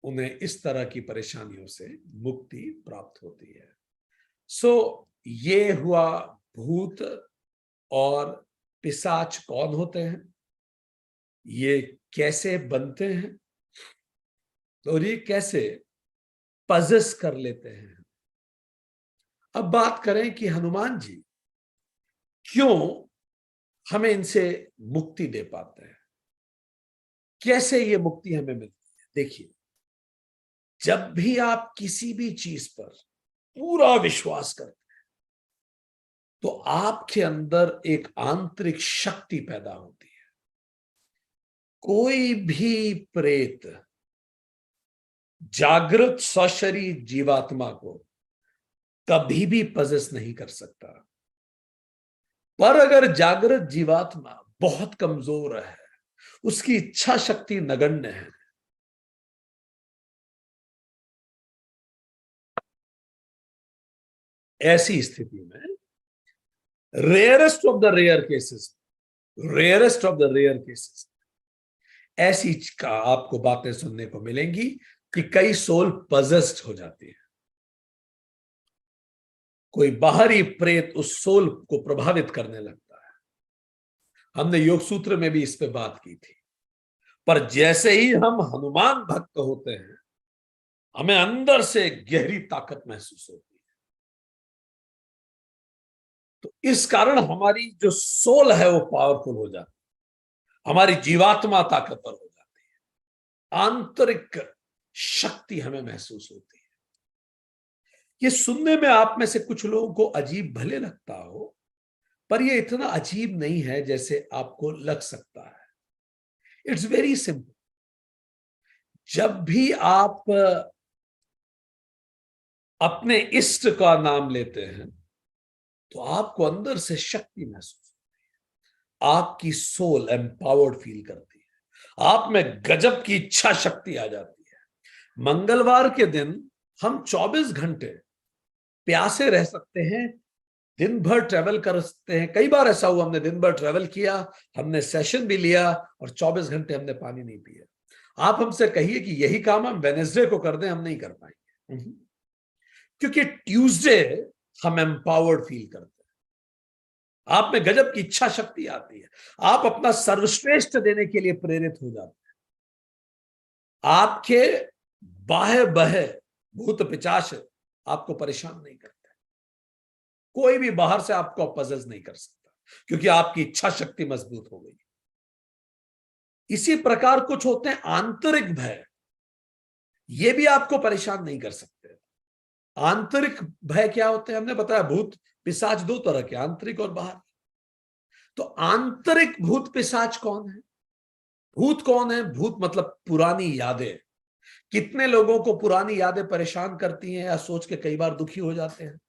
उन्हें इस तरह की परेशानियों से मुक्ति प्राप्त होती है। सो ये हुआ भूत और पिशाच कौन होते हैं, ये कैसे बनते हैं, और ये कैसे पजेस कर लेते हैं। अब बात करें कि हनुमान जी क्यों हमें इनसे मुक्ति दे पाते हैं, कैसे ये मुक्ति हमें मिलती है। देखिए, जब भी आप किसी भी चीज पर पूरा विश्वास करते हैं तो आपके अंदर एक आंतरिक शक्ति पैदा होती है। कोई भी प्रेत जागृत सशरीर जीवात्मा को कभी भी पजेस नहीं कर सकता। पर अगर जागृत जीवात्मा बहुत कमजोर है, उसकी इच्छा शक्ति नगण्य है, ऐसी स्थिति में rarest of the rare cases, rarest of the rare cases ऐसी का आपको बातें सुनने को मिलेंगी कि कई सोल पजेस्ड हो जाती है, कोई बाहरी प्रेत उस सोल को प्रभावित करने लगता है। हमने योग सूत्र में भी इस पे बात की थी। पर जैसे ही हम हनुमान भक्त होते हैं, हमें अंदर से गहरी ताकत महसूस होती है। तो इस कारण हमारी जो सोल है वो पावरफुल हो जाती है, हमारी जीवात्मा ताकतवर हो जाती है, आंतरिक शक्ति हमें महसूस होती है। ये सुनने में आप में से कुछ लोगों को अजीब भले लगता हो, पर ये इतना अजीब नहीं है जैसे आपको लग सकता है। It's very simple. जब भी आप अपने इष्ट का नाम लेते हैं तो आपको अंदर से शक्ति महसूस होती है, आपकी सोल एम्पावर्ड फील करती है, आप में गजब की इच्छा शक्ति आ जाती है। मंगलवार के दिन हम 24 घंटे प्यासे रह सकते हैं, दिन भर ट्रेवल कर सकते हैं। कई बार ऐसा हुआ, हमने दिन भर ट्रेवल किया, हमने सेशन भी लिया और 24 घंटे हमने पानी नहीं पिया। आप हमसे कहिए कि यही काम हम वेनेसडे को कर दें, हम नहीं कर पाएंगे, क्योंकि ट्यूसडे हम एम्पावर्ड फील करते हैं, आप में गजब की इच्छा शक्ति आती है, आप अपना सर्वश्रेष्ठ देने के लिए प्रेरित हो जाते हैं। आपके बाहे बहे भूत पिचाच आपको परेशान नहीं करते, कोई भी बाहर से आपको पजेस नहीं कर सकता, क्योंकि आपकी इच्छा शक्ति मजबूत हो गई। इसी प्रकार कुछ होते हैं आंतरिक भय, ये भी आपको परेशान नहीं कर सकते। आंतरिक भय क्या होते हैं? हमने बताया भूत पिशाच दो तरह के, आंतरिक और बाहर। तो आंतरिक भूत पिशाच कौन है? भूत कौन है? भूत मतलब पुरानी यादें। कितने लोगों को पुरानी यादें परेशान करती हैं या सोच के कई बार दुखी हो जाते हैं?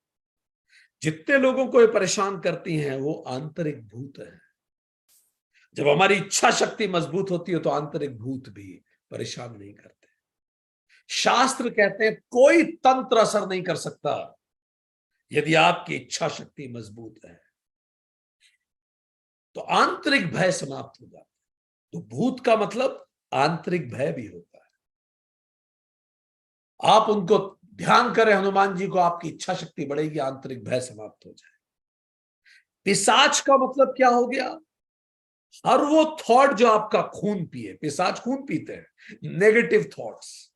जितने लोगों को ये परेशान करती हैं वो आंतरिक भूत है। जब हमारी इच्छा शक्ति मजबूत होती है तो आंतरिक भूत भी परेशान नहीं करते। शास्त्र कहते हैं कोई तंत्र असर नहीं कर सकता यदि आपकी इच्छा शक्ति मजबूत है। तो आंतरिक भय समाप्त हो जाता है। तो भूत का मतलब आंतरिक भय भी होता है। आप उनको ध्यान करें, हनुमान जी को, आपकी इच्छा शक्ति बढ़ेगी, आंतरिक भय समाप्त हो जाए। पिशाच का मतलब क्या हो गया? हर वो थॉट जो आपका खून पिए। पिशाच खून पीते हैं, नेगेटिव थॉट्स।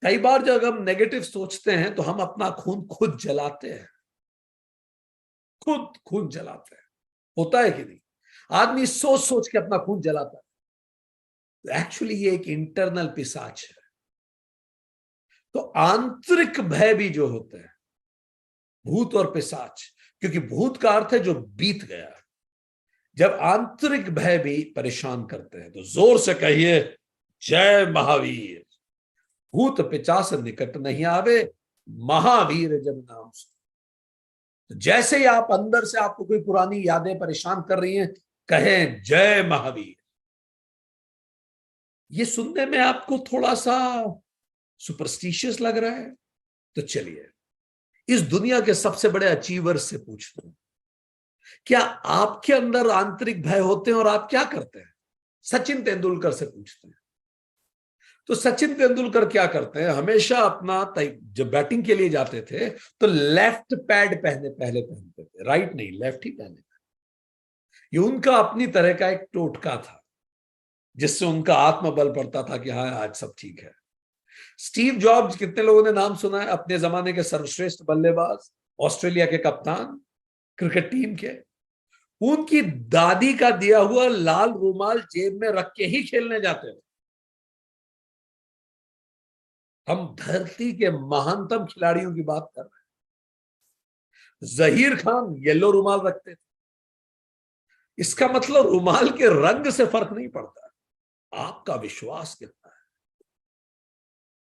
कई बार जब हम नेगेटिव सोचते हैं तो हम अपना खून खुद जलाते हैं, खुद खून जलाते हैं। होता है कि नहीं? आदमी सोच सोच के अपना खून जलाता है। तो एक्चुअली ये एक इंटरनल पिशाच है। तो आंतरिक भय भी जो होते हैं, भूत और पिशाच, क्योंकि भूत का अर्थ है जो बीत गया। जब आंतरिक भय भी परेशान करते हैं तो जोर से कहिए जय महावीर। भूत पिशाच निकट नहीं आवे, महावीर जब नाम सुन। तो जैसे ही आप अंदर से आपको कोई पुरानी यादें परेशान कर रही हैं, कहें जय महावीर। ये सुनने में आपको थोड़ा सा सुपरस्टिशियस लग रहा है, तो चलिए इस दुनिया के सबसे बड़े अचीवर से पूछते हैं, क्या आपके अंदर आंतरिक भय होते हैं और आप क्या करते हैं? सचिन तेंदुलकर से पूछते हैं। तो सचिन तेंदुलकर क्या करते हैं? हमेशा अपना जब बैटिंग के लिए जाते थे तो लेफ्ट पैड पहले पहनते थे, राइट नहीं, लेफ्ट ही पहने। ये उनका अपनी तरह का एक टोटका था जिससे उनका आत्मबल बढ़ता था कि हाँ आज सब ठीक है। स्टीव जॉब्स, कितने लोगों ने नाम सुना है? अपने जमाने के सर्वश्रेष्ठ बल्लेबाज, ऑस्ट्रेलिया के कप्तान, क्रिकेट टीम के। उनकी दादी का दिया हुआ लाल रुमाल जेब में रख के ही खेलने जाते थे। हम धरती के महानतम खिलाड़ियों की बात कर रहे हैं। जहीर खान येलो रुमाल रखते थे। इसका मतलब रुमाल के रंग से फर्क नहीं पड़ता, आपका विश्वास कितना है।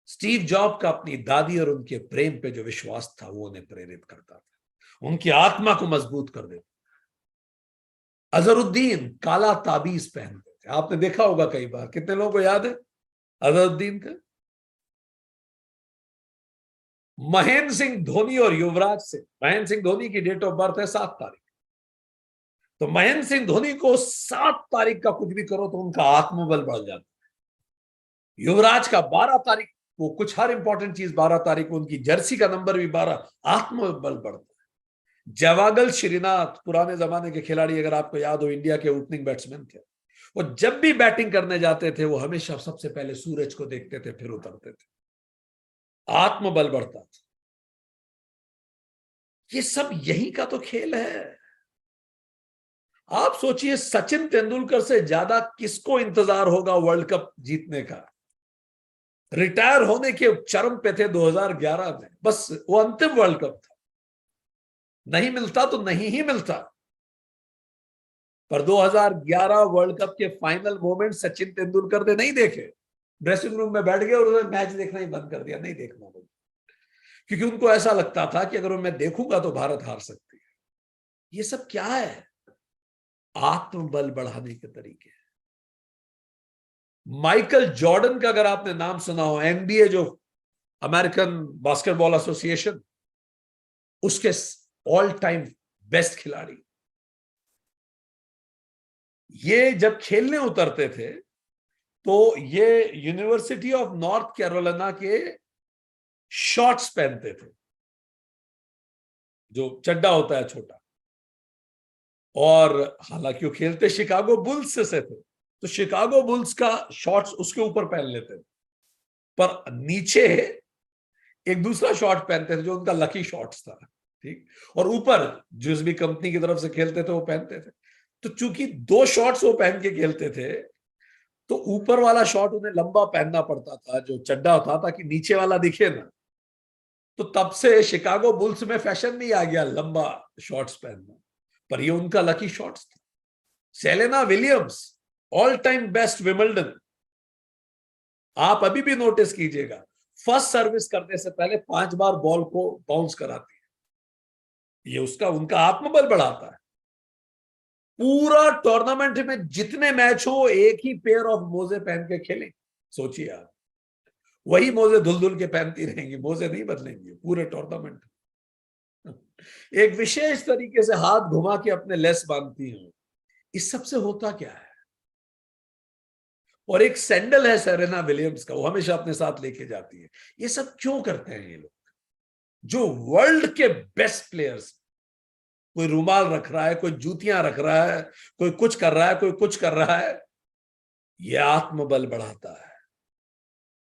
स्टीव जॉब का अपनी दादी और उनके प्रेम पे जो विश्वास था वो उन्हें प्रेरित करता था, उनकी आत्मा को मजबूत कर देता। अजहरुद्दीन काला ताबीज पहनते थे, आपने देखा होगा कई बार। कितने लोगों को याद है अजहरुद्दीन का? महेंद्र सिंह धोनी और युवराज सिंह, महेंद्र सिंह धोनी की डेट ऑफ बर्थ है 7 तारीख, तो महेंद्र सिंह धोनी को 7 तारीख का कुछ भी करो तो उनका आत्मबल बढ़ जाता है। युवराज का 12 तारीख को कुछ हर इंपॉर्टेंट चीज 12 तारीख को, उनकी जर्सी का नंबर भी 12, आत्मबल बढ़ता है। जवागल श्रीनाथ पुराने जमाने के खिलाड़ी, अगर आपको याद हो, इंडिया के ओपनिंग बैट्समैन थे। वो जब भी बैटिंग करने जाते थे वो हमेशा सबसे पहले सूरज को देखते थे, फिर उतरते थे। आत्मबल बढ़ता था। ये सब यही का तो खेल है। आप सोचिए, सचिन तेंदुलकर से ज्यादा किसको इंतजार होगा वर्ल्ड कप जीतने का? रिटायर होने के चरम पे थे 2011 में, बस वो अंतिम वर्ल्ड कप था, नहीं मिलता तो नहीं ही मिलता। पर 2011 वर्ल्ड कप के फाइनल मोमेंट सचिन तेंदुलकर ने नहीं देखे। ड्रेसिंग रूम में बैठ गए और उन्होंने मैच देखना ही बंद कर दिया, नहीं देखना मुझे, क्योंकि उनको ऐसा लगता था कि अगर मैं देखूंगा तो भारत हार सकती है। ये सब क्या है? आत्मबल बढ़ाने के तरीके। माइकल जॉर्डन का अगर आपने नाम सुना हो, एनबीए जो अमेरिकन बास्केटबॉल एसोसिएशन, उसके ऑल टाइम बेस्ट खिलाड़ी, ये जब खेलने उतरते थे तो ये यूनिवर्सिटी ऑफ नॉर्थ कैरोलिना के शॉर्ट्स पहनते थे, जो चड्डा होता है छोटा, और हालांकि वो खेलते शिकागो बुल्स से थे, तो शिकागो बुल्स का शॉर्ट्स उसके ऊपर पहन लेते थे, पर नीचे एक दूसरा शॉर्ट पहनते थे जो उनका लकी शॉर्ट्स था, ठीक, और ऊपर जिस भी कंपनी की तरफ से खेलते थे वो पहनते थे। तो चूंकि 2 शॉर्ट्स वो पहन के खेलते थे, तो ऊपर वाला शॉर्ट उन्हें लंबा पहनना पड़ता था, जो चड्डा था, ताकि नीचे वाला दिखे ना। तो तब से शिकागो बुल्स में फैशन नहीं आ गया लंबा शॉर्ट्स पहनना, पर ये उनका लकी शॉर्ट्स था। Selena Williams, all time best Wimbledon, आप अभी भी नोटिस कीजिएगा, फर्स्ट सर्विस करने से पहले 5 बार बॉल को बाउंस कराती है। ये उसका उनका आत्मबल बढ़ाता है। पूरा टूर्नामेंट में जितने मैच हो एक ही पेयर ऑफ मोजे पहन के खेलें, सोचिए आप, वही मोजे धुल धुल के पहनती रहेंगी, मोजे नहीं बदलेंगे पूरे टूर्नामेंट। एक विशेष तरीके से हाथ घुमा के अपने लेस बांधती हैं। इस सब से होता क्या है? और एक सैंडल है सेरेना विलियम्स का, वो हमेशा अपने साथ लेके जाती है। ये सब क्यों करते हैं ये लोग, जो वर्ल्ड के बेस्ट प्लेयर्स? कोई रुमाल रख रहा है, कोई जूतियां रख रहा है, कोई कुछ कर रहा है, कोई कुछ कर रहा है। यह आत्मबल बढ़ाता है।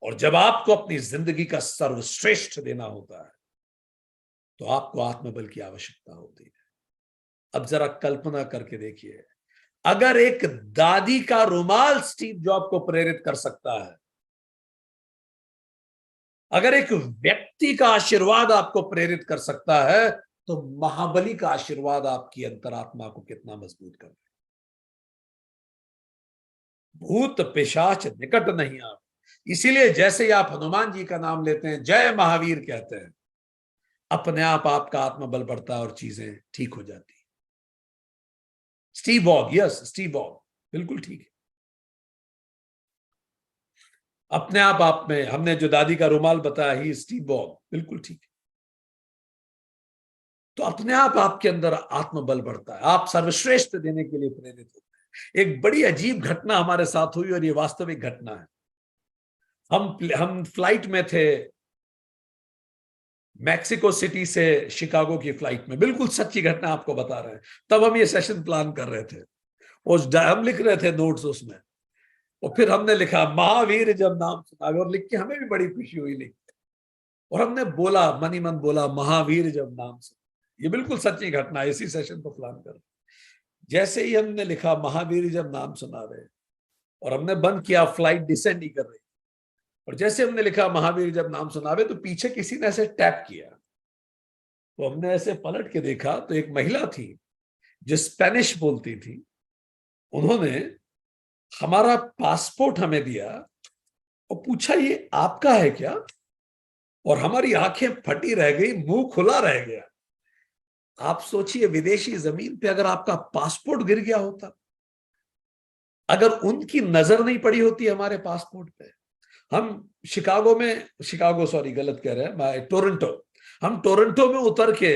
और जब आपको अपनी जिंदगी का सर्वश्रेष्ठ देना होता है तो आपको आत्मबल की आवश्यकता होती है। अब जरा कल्पना करके देखिए, अगर एक दादी का रुमाल स्टीव जॉब को प्रेरित कर सकता है, अगर एक व्यक्ति का आशीर्वाद आपको प्रेरित कर सकता है, तो महाबली का आशीर्वाद आपकी अंतरात्मा को कितना मजबूत कर देगा। भूत पिशाच निकट नहीं आप। इसीलिए जैसे ही आप हनुमान जी का नाम लेते हैं, जय महावीर कहते हैं, अपने आप आपका आत्मबल बढ़ता है और चीजें ठीक हो जाती है। Steve Bog, yes Steve Bog, बिल्कुल ठीक है। अपने आप में हमने जो दादी का रुमाल बताया, ही स्टीव बॉग, बिल्कुल ठीक है। तो अपने आप आपके अंदर आत्मबल बढ़ता है, आप सर्वश्रेष्ठ देने के लिए प्रेरित होते हैं। एक बड़ी अजीब घटना हमारे साथ हुई और ये वास्तविक घटना है। हम फ्लाइट में थे, मैक्सिको सिटी से शिकागो की फ्लाइट में, बिल्कुल सच्ची घटना आपको बता रहे हैं। तब हम ये सेशन प्लान कर रहे थे, हम लिख रहे थे नोट्स उसमें, और फिर हमने लिखा महावीर जब नाम सुना, और लिख के हमें भी बड़ी खुशी हुई लिख के। और हमने बोला, मनी मन बोला, महावीर जब नाम सुना। ये बिल्कुल सच्ची घटना, इसी सेशन को प्लान कर। जैसे ही हमने लिखा महावीर जब नाम सुना रहे, और हमने बंद किया, फ्लाइट डिसेंड ही कर रही, और जैसे हमने लिखा महावीर जब नाम सुनावे, तो पीछे किसी ने ऐसे टैप किया। तो हमने ऐसे पलट के देखा तो एक महिला थी जो स्पेनिश बोलती थी। उन्होंने हमारा पासपोर्ट हमें दिया और पूछा ये आपका है क्या? और हमारी आंखें फटी रह गई, मुंह खुला रह गया। आप सोचिए, विदेशी जमीन पे अगर आपका पासपोर्ट गिर गया होता, अगर उनकी नजर नहीं पड़ी होती हमारे पासपोर्ट पे। हम शिकागो सॉरी गलत कह रहे हैं, टोरंटो, हम टोरंटो में उतर के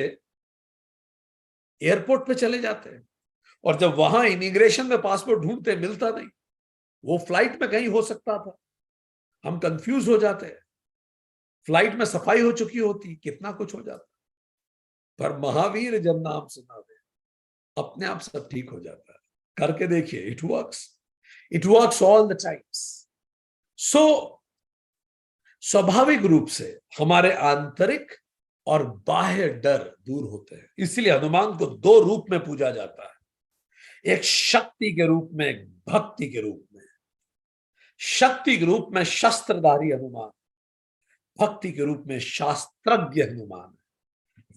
एयरपोर्ट पे चले जाते हैं, और जब वहां इमिग्रेशन में पासपोर्ट ढूंढते मिलता नहीं, वो फ्लाइट में कहीं हो सकता था, हम कंफ्यूज हो जाते हैं। फ्लाइट में सफाई हो चुकी होती, कितना कुछ हो जाता। पर महावीर जब नाम सुना दे, अपने आप सब ठीक हो जाता है। करके देखिए, it works all the times. So स्वाभाविक रूप से हमारे आंतरिक और बाह्य डर दूर होते हैं। इसलिए हनुमान को दो रूप में पूजा जाता है, एक शक्ति के रूप में, एक भक्ति के रूप में। शक्ति के रूप में शस्त्रधारी हनुमान, भक्ति के रूप में शास्त्रज्ञ हनुमान,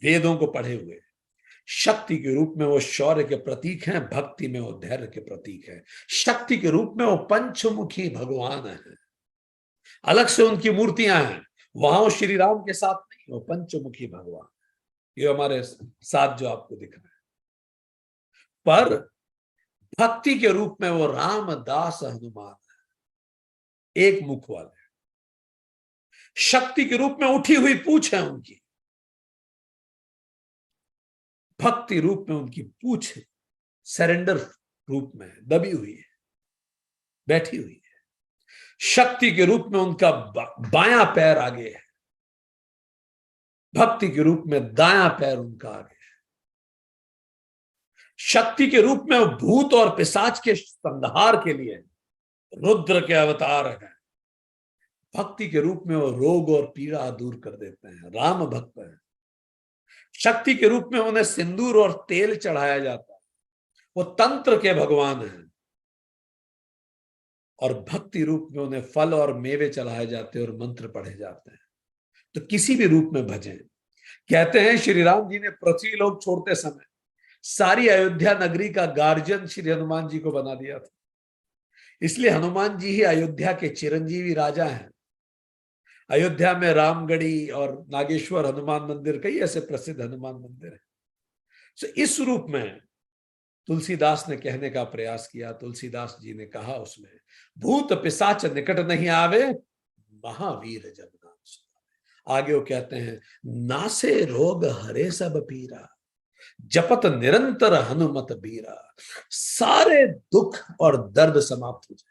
वेदों को पढ़े हुए। शक्ति के रूप में वो शौर्य के प्रतीक हैं, भक्ति में वो धैर्य के प्रतीक है। शक्ति के रूप में वो पंचमुखी भगवान है, अलग से उनकी मूर्तियां हैं, वहां वो श्री राम के साथ नहीं, वो पंचमुखी भगवान। ये हमारे साथ जो आपको दिख रहा है। पर भक्ति के रूप में वो रामदास हनुमान है, एक मुख वाले। शक्ति के रूप में उठी हुई पूंछ है उनकी, भक्ति रूप में उनकी पूंछ सरेंडर रूप में दबी हुई है, बैठी हुई है। शक्ति के रूप में उनका बायां पैर आगे है, भक्ति के रूप में दायां पैर उनका आगे है। शक्ति के रूप में वो भूत और पिशाच के संहार के लिए रुद्र के अवतार हैं। भक्ति के रूप में वो रोग और पीड़ा दूर कर देते हैं, राम भक्त हैं। शक्ति के रूप में उन्हें सिंदूर और तेल चढ़ाया जाता है, वो तंत्र के भगवान हैं। और भक्ति रूप में उन्हें फल और मेवे चढ़ाए जाते हैं और मंत्र पढ़े जाते हैं। तो किसी भी रूप में भजें। कहते हैं श्री राम जी ने पृथ्वी लोक छोड़ते समय सारी अयोध्या नगरी का गार्जियन श्री हनुमान जी को बना दिया था। इसलिए हनुमान जी ही अयोध्या के चिरंजीवी राजा हैं। अयोध्या में रामगढ़ी और नागेश्वर हनुमान मंदिर, कई ऐसे प्रसिद्ध हनुमान मंदिर हैं। तो इस रूप में तुलसीदास ने कहने का प्रयास किया। तुलसीदास जी ने कहा उसमें, भूत पिशाच निकट नहीं आवे, महावीर जब नाम सुनावे। आगे वो कहते हैं, नासे रोग हरे सब पीरा, जपत निरंतर हनुमत बीरा, सारे दुख और दर्द समाप्त हो जाए।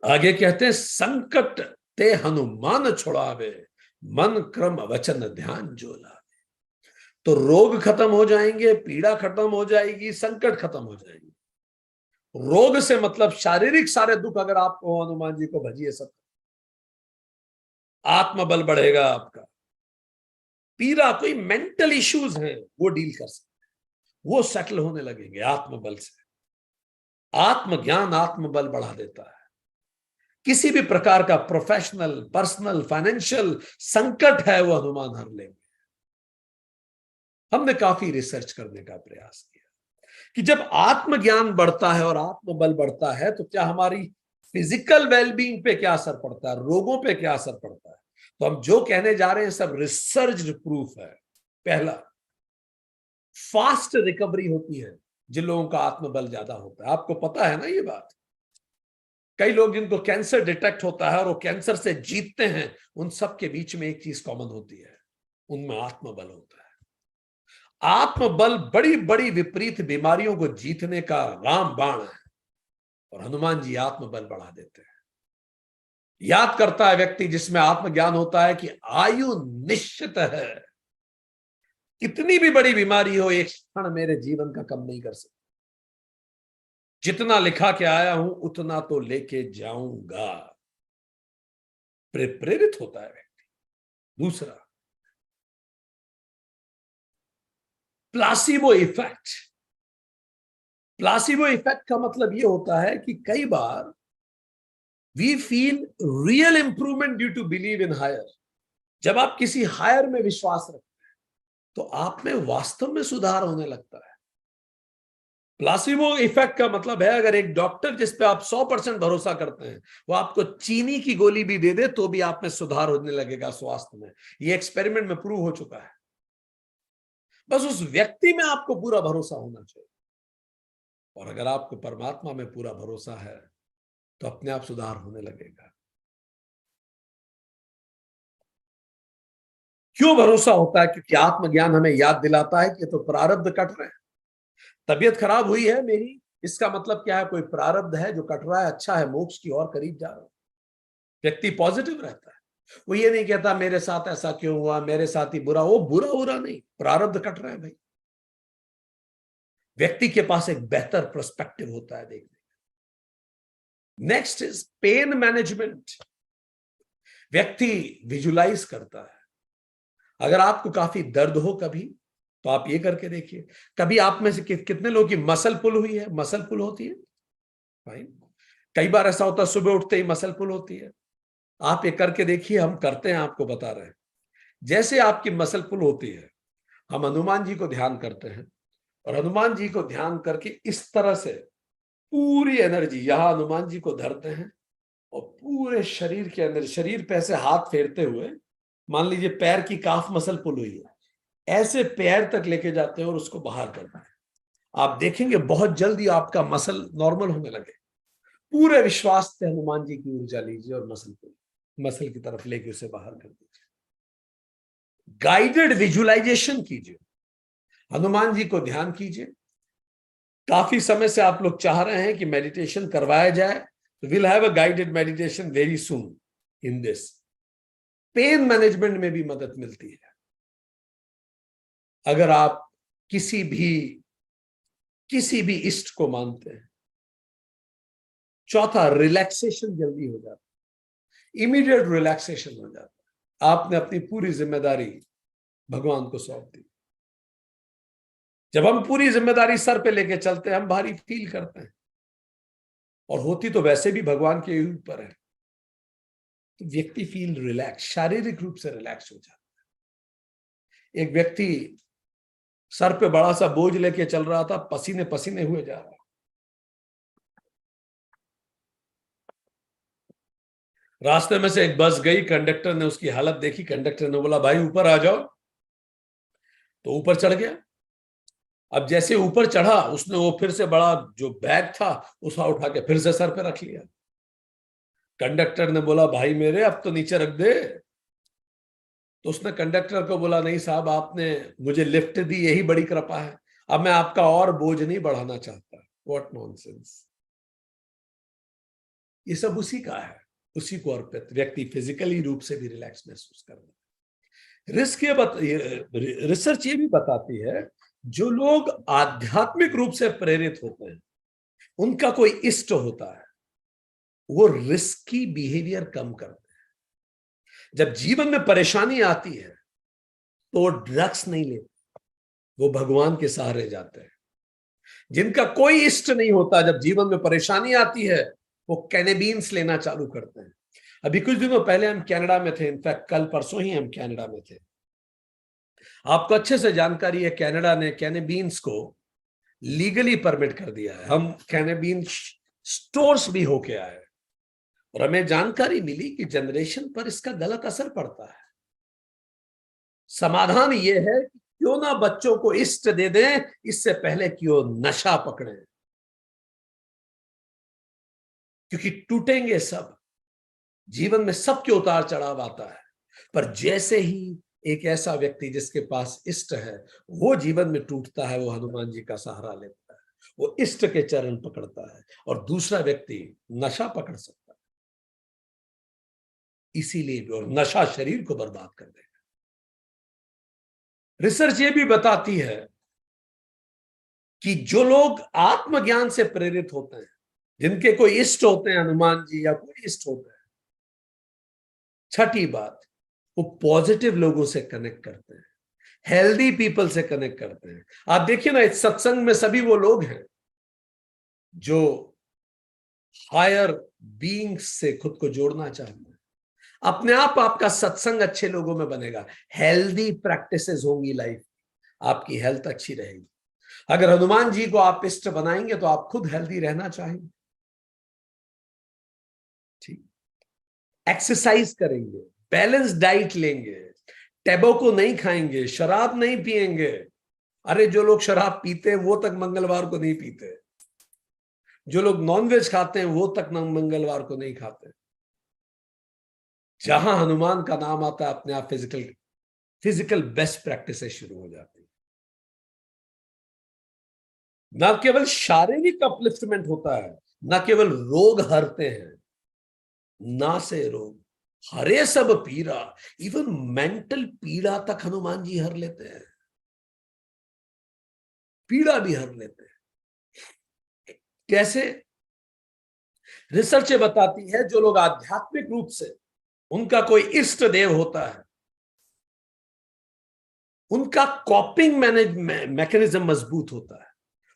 आगे कहते हैं, संकट ते हनुमान छुड़ावे, मन क्रम वचन ध्यान जो लावे। तो रोग खत्म हो जाएंगे, पीड़ा खत्म हो जाएगी, संकट खत्म हो जाएगी। रोग से मतलब शारीरिक सारे दुख अगर आपको हनुमान जी को भजिए, सब आत्मबल बढ़ेगा आपका। पीड़ा कोई मेंटल इश्यूज हैं वो डील कर सकते हैं, वो सेटल होने लगेंगे आत्मबल से। आत्मज्ञान आत्मबल बढ़ा देता है। किसी भी प्रकार का प्रोफेशनल, पर्सनल, फाइनेंशियल संकट है, वो हनुमान हर लेंगे। हमने काफी रिसर्च करने का प्रयास किया कि जब आत्मज्ञान बढ़ता है और आत्मबल बढ़ता है तो क्या हमारी फिजिकल वेलबींग पे क्या असर पड़ता है, रोगों पे क्या असर पड़ता है। तो हम जो कहने जा रहे हैं सब रिसर्च प्रूफ है। पहला, फास्ट रिकवरी होती है जिन लोगों का आत्मबल ज्यादा होता है। आपको पता है ना ये बात। कई लोग जिनको कैंसर डिटेक्ट होता है और वो कैंसर से जीतते हैं, उन सब के बीच में एक चीज कॉमन होती है, उनमें आत्मबल होता है। आत्मबल बड़ी बड़ी विपरीत बीमारियों को जीतने का रामबाण है, और हनुमान जी आत्मबल बढ़ा देते हैं। याद करता है व्यक्ति जिसमें आत्मज्ञान होता है कि आयु निश्चित है, कितनी भी बड़ी बीमारी हो एक क्षण मेरे जीवन का कम नहीं कर सकती, जितना लिखा के आया हूं उतना तो लेके जाऊंगा। प्रेरित होता है व्यक्ति। दूसरा, प्लासिबो इफेक्ट। प्लासिबो इफेक्ट का मतलब यह होता है कि कई बार we feel real improvement due to believe in higher. जब आप किसी हायर में विश्वास रखते हैं तो आप में वास्तव में सुधार होने लगता है। प्लासिबो इफेक्ट का मतलब है, अगर एक डॉक्टर जिस पे आप 100% भरोसा करते हैं वो आपको चीनी की गोली भी दे दे तो भी आप में सुधार होने लगेगा स्वास्थ्य में। ये एक्सपेरिमेंट में प्रूव हो चुका है। बस उस व्यक्ति में आपको पूरा भरोसा होना चाहिए, और अगर आपको परमात्मा में पूरा भरोसा है तो अपने आप सुधार होने लगेगा। क्यों भरोसा होता है? क्योंकि आत्मज्ञान हमें याद दिलाता है कि तो प्रारब्ध कट रहे हैं। तबीयत खराब हुई है मेरी, इसका मतलब क्या है? कोई प्रारब्ध है जो कट रहा है, अच्छा है, मोक्ष की ओर करीब जा रहा है। व्यक्ति पॉजिटिव रहता है, वो ये नहीं कहता मेरे साथ ऐसा क्यों हुआ, मेरे साथ ही बुरा, वो बुरा हो रहा नहीं, प्रारब्ध कट रहा है भाई। व्यक्ति के पास एक बेहतर पर्सपेक्टिव होता है देखने का। Next is pain management. व्यक्ति विजुलाइज करता है। अगर आपको काफी दर्द हो कभी, तो आप ये करके देखिए। कभी आप में से कितने लोगों की मसल पुल हुई है? मसल पुल होती है भाई, कई बार ऐसा होता है सुबह उठते ही मसल पुल होती है। आप ये करके देखिए, हम करते हैं, आपको बता रहे हैं। जैसे आपकी मसल पुल होती है, हम हनुमान जी को ध्यान करते हैं, और हनुमान जी को ध्यान करके इस तरह से पूरी एनर्जी यहां हनुमान जी को धरते हैं, और पूरे शरीर के अंदर, शरीर पे ऐसे हाथ फेरते हुए, मान लीजिए पैर की काफ मसल पुल हुई है, ऐसे पैर तक लेके जाते हैं और उसको बाहर करते हैं। आप देखेंगे बहुत जल्दी आपका मसल नॉर्मल होने लगे। पूरे विश्वास से हनुमान जी की ऊर्जा लीजिए और मसल की तरफ लेके उसे बाहर कर दीजिए। गाइडेड विजुअलाइजेशन कीजिए, हनुमान जी को ध्यान कीजिए। काफी समय से आप लोग चाह रहे हैं कि मेडिटेशन करवाया जाए, तो will have a guided meditation very soon in this. Pain management में भी मदद मिलती है अगर आप किसी भी इष्ट को मानते हैं। चौथा, रिलैक्सेशन जल्दी हो जाता है, इमीडिएट रिलैक्सेशन हो जाता है। आपने अपनी पूरी जिम्मेदारी भगवान को सौंप दी। जब हम पूरी जिम्मेदारी सर पे लेके चलते हैं, हम भारी फील करते हैं, और होती तो वैसे भी भगवान के ऊपर है, तो व्यक्ति फील रिलैक्स, शारीरिक रूप से रिलैक्स हो जाता है। एक व्यक्ति सर पे बड़ा सा बोझ लेके चल रहा था, पसीने पसीने हुए जा रहा, रास्ते में से एक बस गई, कंडक्टर ने उसकी हालत देखी, कंडक्टर ने बोला भाई ऊपर आ जाओ, तो ऊपर चढ़ गया। अब जैसे ऊपर चढ़ा, उसने वो फिर से बड़ा जो बैग था उसका उठा के फिर से सर पे रख लिया। कंडक्टर ने बोला भाई मेरे अब तो नीचे रख दे। तो उसने कंडक्टर को बोला नहीं साहब, आपने मुझे लिफ्ट दी, यही बड़ी कृपा है, अब मैं आपका और बोझ नहीं बढ़ाना चाहता। What nonsense. ये सब उसी का है, उसी को अर्पित। व्यक्ति फिजिकली रूप से भी रिलैक्स महसूस कर रहा है। रिसर्च ये भी बताती है, जो लोग आध्यात्मिक रूप से प्रेरित होते हैं, उनका कोई इष्ट होता है, वो रिस्की बिहेवियर कम करते हैं। जब जीवन में परेशानी आती है, तो वो ड्रग्स नहीं लेते, वो भगवान के सहारे जाते हैं। जिनका कोई इष्ट नहीं होता, जब जीवन में परेशानी आती है, वो कैनेबीन्स लेना चालू करते हैं। अभी कुछ दिनों पहले हम कनाडा में थे, इनफैक्ट कल परसों ही हम कनाडा में थे। आपको अच्छे से जानकारी है, कनाडा ने कैनेबीन्स को लीगली परमिट कर दिया है। हम कैनेबीन स्टोर्स भी होके आए, और हमें जानकारी मिली कि जनरेशन पर इसका गलत असर पड़ता है। समाधान यह है कि क्यों ना बच्चों को इष्ट दे दें, इससे पहले कि वो नशा पकड़े, क्योंकि टूटेंगे सब। जीवन में सबके उतार चढ़ाव आता है, पर जैसे ही एक ऐसा व्यक्ति जिसके पास इष्ट है, वो जीवन में टूटता है, वो हनुमान जी का सहारा लेता है, वो इष्ट के चरण पकड़ता है, और दूसरा व्यक्ति नशा पकड़ सकता है। इसीलिए, और नशा शरीर को बर्बाद कर देगा। रिसर्च ये भी बताती है कि जो लोग आत्मज्ञान से प्रेरित होते हैं, जिनके कोई इष्ट होते हैं, हनुमान जी या कोई इष्ट होते हैं, छठी बात, वो पॉजिटिव लोगों से कनेक्ट करते हैं, हेल्दी पीपल से कनेक्ट करते हैं। आप देखिए ना, इस सत्संग में सभी वो लोग हैं जो हायर बीइंग्स से खुद को जोड़ना चाहते हैं। अपने आप आपका सत्संग अच्छे लोगों में बनेगा, हेल्दी प्रैक्टिसेस होंगी लाइफ, आपकी हेल्थ अच्छी रहेगी। अगर हनुमान जी को आप इष्ट बनाएंगे, तो आप खुद हेल्दी रहना चाहेंगे। ठीक, एक्सरसाइज करेंगे, बैलेंस डाइट लेंगे, टैबको नहीं खाएंगे, शराब नहीं पिएंगे। अरे जो लोग शराब पीते हैं, वो तक मंगलवार को नहीं पीते। जो लोग नॉनवेज खाते हैं, वो तक मंगलवार को नहीं खाते। जहां हनुमान का नाम आता है, अपने आप फिजिकल बेस्ट प्रैक्टिसेस शुरू हो जाती है। ना केवल शारीरिक अपलिफ्टमेंट होता है, ना केवल रोग हरते हैं, ना से रोग हरे सब पीड़ा, इवन मेंटल पीड़ा तक हनुमान जी हर लेते हैं, पीड़ा भी हर लेते हैं। कैसे? रिसर्च बताती है जो लोग आध्यात्मिक रूप से उनका कोई इष्ट देव होता है, उनका कॉपिंग मैकेनिज्म मजबूत होता है,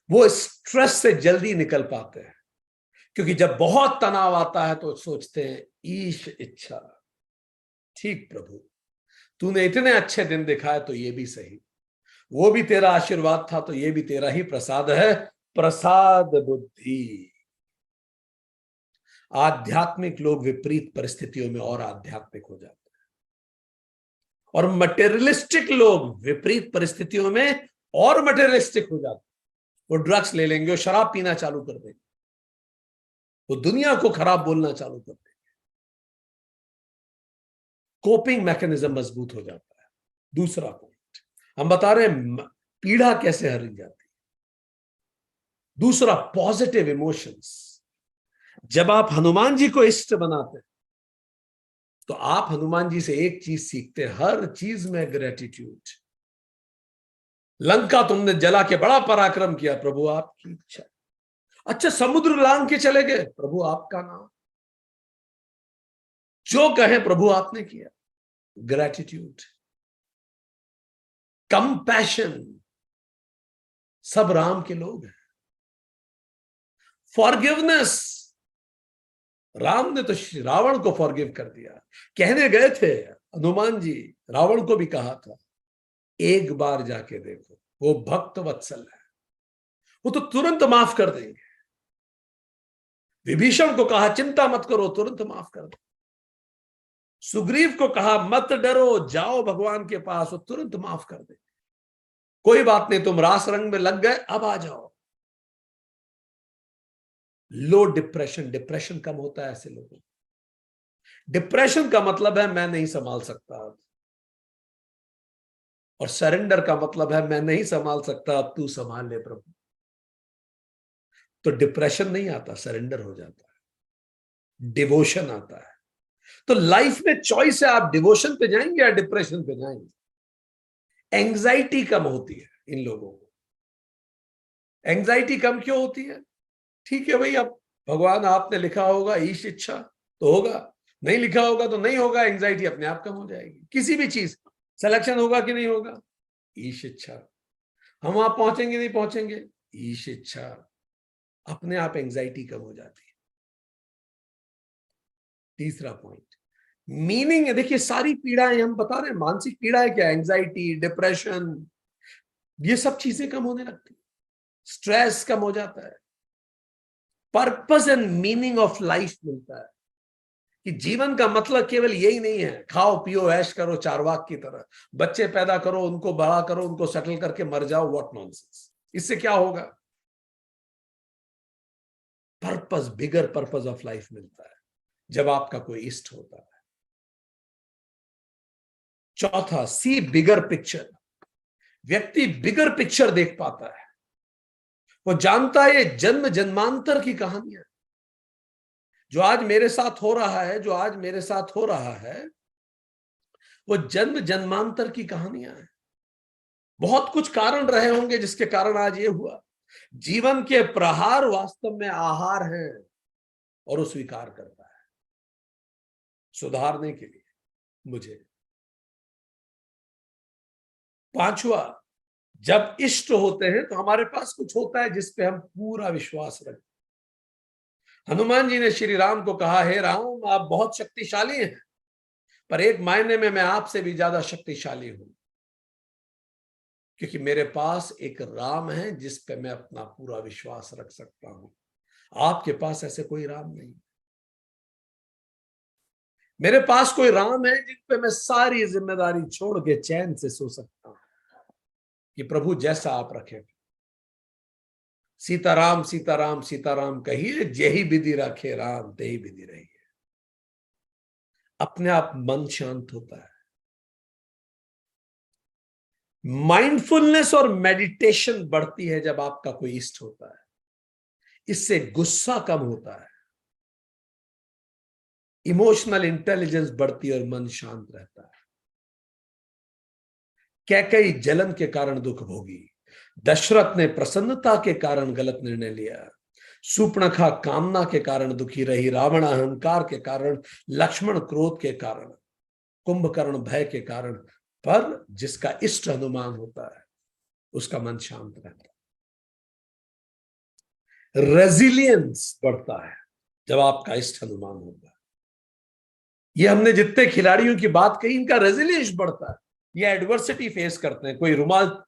वो स्ट्रेस से जल्दी निकल पाते हैं। क्योंकि जब बहुत तनाव आता है तो सोचते हैं ईश इच्छा, ठीक प्रभु तूने इतने अच्छे दिन दिखाए तो ये भी सही, वो भी तेरा आशीर्वाद था तो ये भी तेरा ही प्रसाद है, प्रसाद बुद्धि। आध्यात्मिक लोग विपरीत परिस्थितियों में और आध्यात्मिक हो जाते हैं, और मटेरियलिस्टिक लोग विपरीत परिस्थितियों में और मटेरियलिस्टिक हो जाते हैं। वो ड्रग्स ले लेंगे, वो शराब पीना चालू कर देंगे, वो दुनिया को खराब बोलना चालू कर देंगे। कोपिंग मैकेनिज्म मजबूत हो जाता है। दूसरा पॉइंट हम बता रहे हैं पीड़ा कैसे हरी जाती है। दूसरा, पॉजिटिव इमोशंस। जब आप हनुमान जी को इष्ट बनाते हैं तो आप हनुमान जी से एक चीज सीखते हैं, हर चीज में ग्रेटिट्यूड। लंका तुमने जला के बड़ा पराक्रम किया, प्रभु आपकी इच्छा। अच्छा, समुद्र लांग के चले गए, प्रभु आपका नाम। जो कहे प्रभु आपने किया। ग्रेटिट्यूड, कंपैशन, सब राम के लोग हैं। फॉरगिवनेस, राम ने तो रावण को फॉरगिव कर दिया। कहने गए थे हनुमान जी, रावण को भी कहा था एक बार जाके देखो, वो भक्त वत्सल है, वो तो तुरंत माफ कर देंगे। विभीषण को कहा चिंता मत करो, तुरंत माफ कर दे। सुग्रीव को कहा मत डरो, जाओ भगवान के पास, वो तुरंत माफ कर दे। कोई बात नहीं, तुम रास रंग में लग गए, अब आ जाओ। लो डिप्रेशन, डिप्रेशन कम होता है ऐसे लोगों। डिप्रेशन का मतलब है मैं नहीं संभाल सकता अब, और सरेंडर का मतलब है मैं नहीं संभाल सकता, अब तू संभाल ले प्रभु। तो डिप्रेशन नहीं आता, सरेंडर हो जाता है, डिवोशन आता है। तो लाइफ में चॉइस है, आप डिवोशन पे जाएंगे या डिप्रेशन पे जाएंगे। एंग्जाइटी कम होती है इन लोगों को। एंग्जाइटी कम क्यों होती है? ठीक है भाई, अब भगवान आपने लिखा होगा ईश इच्छा तो होगा, नहीं लिखा होगा तो नहीं होगा। एंग्जाइटी अपने आप कम हो जाएगी। किसी भी चीज सिलेक्शन होगा कि नहीं होगा, ईश इच्छा। हम वहां पहुंचेंगे नहीं पहुंचेंगे, ईश इच्छा। अपने आप एंग्जाइटी कम हो जाती है। तीसरा पॉइंट, मीनिंग है। देखिए सारी पीड़ाएं हम बता रहे हैं, मानसिक पीड़ा है क्या, एंग्जाइटी, डिप्रेशन, ये सब चीजें कम होने लगती है, स्ट्रेस कम हो जाता है, purpose and meaning of life मिलता है कि जीवन का मतलब केवल यही नहीं है खाओ पियो ऐश करो चारवाक की तरह, बच्चे पैदा करो, उनको बड़ा करो, उनको सेटल करके मर जाओ, व्हाट नॉनसेंस। इससे क्या होगा? Purpose, bigger purpose of life मिलता है जब आपका कोई इष्ट होता है। चौथा, सी बिगर पिक्चर। व्यक्ति बिगर पिक्चर देख पाता है, वो जानता है ये जन्म जन्मांतर की कहानियां। जो आज मेरे साथ हो रहा है, जो आज मेरे साथ हो रहा है, वो जन्म जन्मांतर की कहानियां हैं। बहुत कुछ कारण रहे होंगे जिसके कारण आज ये हुआ। जीवन के प्रहार वास्तव में आहार हैं, और वो स्वीकार करता है सुधारने के लिए मुझे। पांचवा, जब इष्ट होते हैं तो हमारे पास कुछ होता है जिस पे हम पूरा विश्वास रखते। हनुमान जी ने श्री राम को कहा, हे राम आप बहुत शक्तिशाली हैं, पर एक मायने में मैं आपसे भी ज्यादा शक्तिशाली हूं, क्योंकि मेरे पास एक राम है जिस पे मैं अपना पूरा विश्वास रख सकता हूं। आपके पास ऐसे कोई राम नहीं। मेरे पास कोई राम है जिस पे मैं सारी जिम्मेदारी छोड़ के चैन से सो सकता हूं कि प्रभु जैसा आप रखें। सीताराम सीताराम सीताराम कहिए, जेहि विधि रखे राम तेहि विधि रहिए। अपने आप मन शांत होता है। माइंडफुलनेस और मेडिटेशन बढ़ती है जब आपका कोई इष्ट होता है। इससे गुस्सा कम होता है, इमोशनल इंटेलिजेंस बढ़ती है और मन शांत रहता है। कैकेयी जलन के कारण दुख भोगी, दशरथ ने प्रसन्नता के कारण गलत निर्णय लिया, सूर्पणखा कामना के कारण दुखी रही, रावण अहंकार के कारण, लक्ष्मण क्रोध के कारण, कुंभकर्ण भय के कारण। पर जिसका इष्ट हनुमान होता है उसका मन शांत रहता है। रेजिलियंस बढ़ता है जब आपका इष्ट हनुमान होता है। ये हमने जितने खिलाड़ियों की बात कही, इनका रेजिलियंस बढ़ता है। ये एडवर्सिटी फेस करते हैं, कोई रुमाल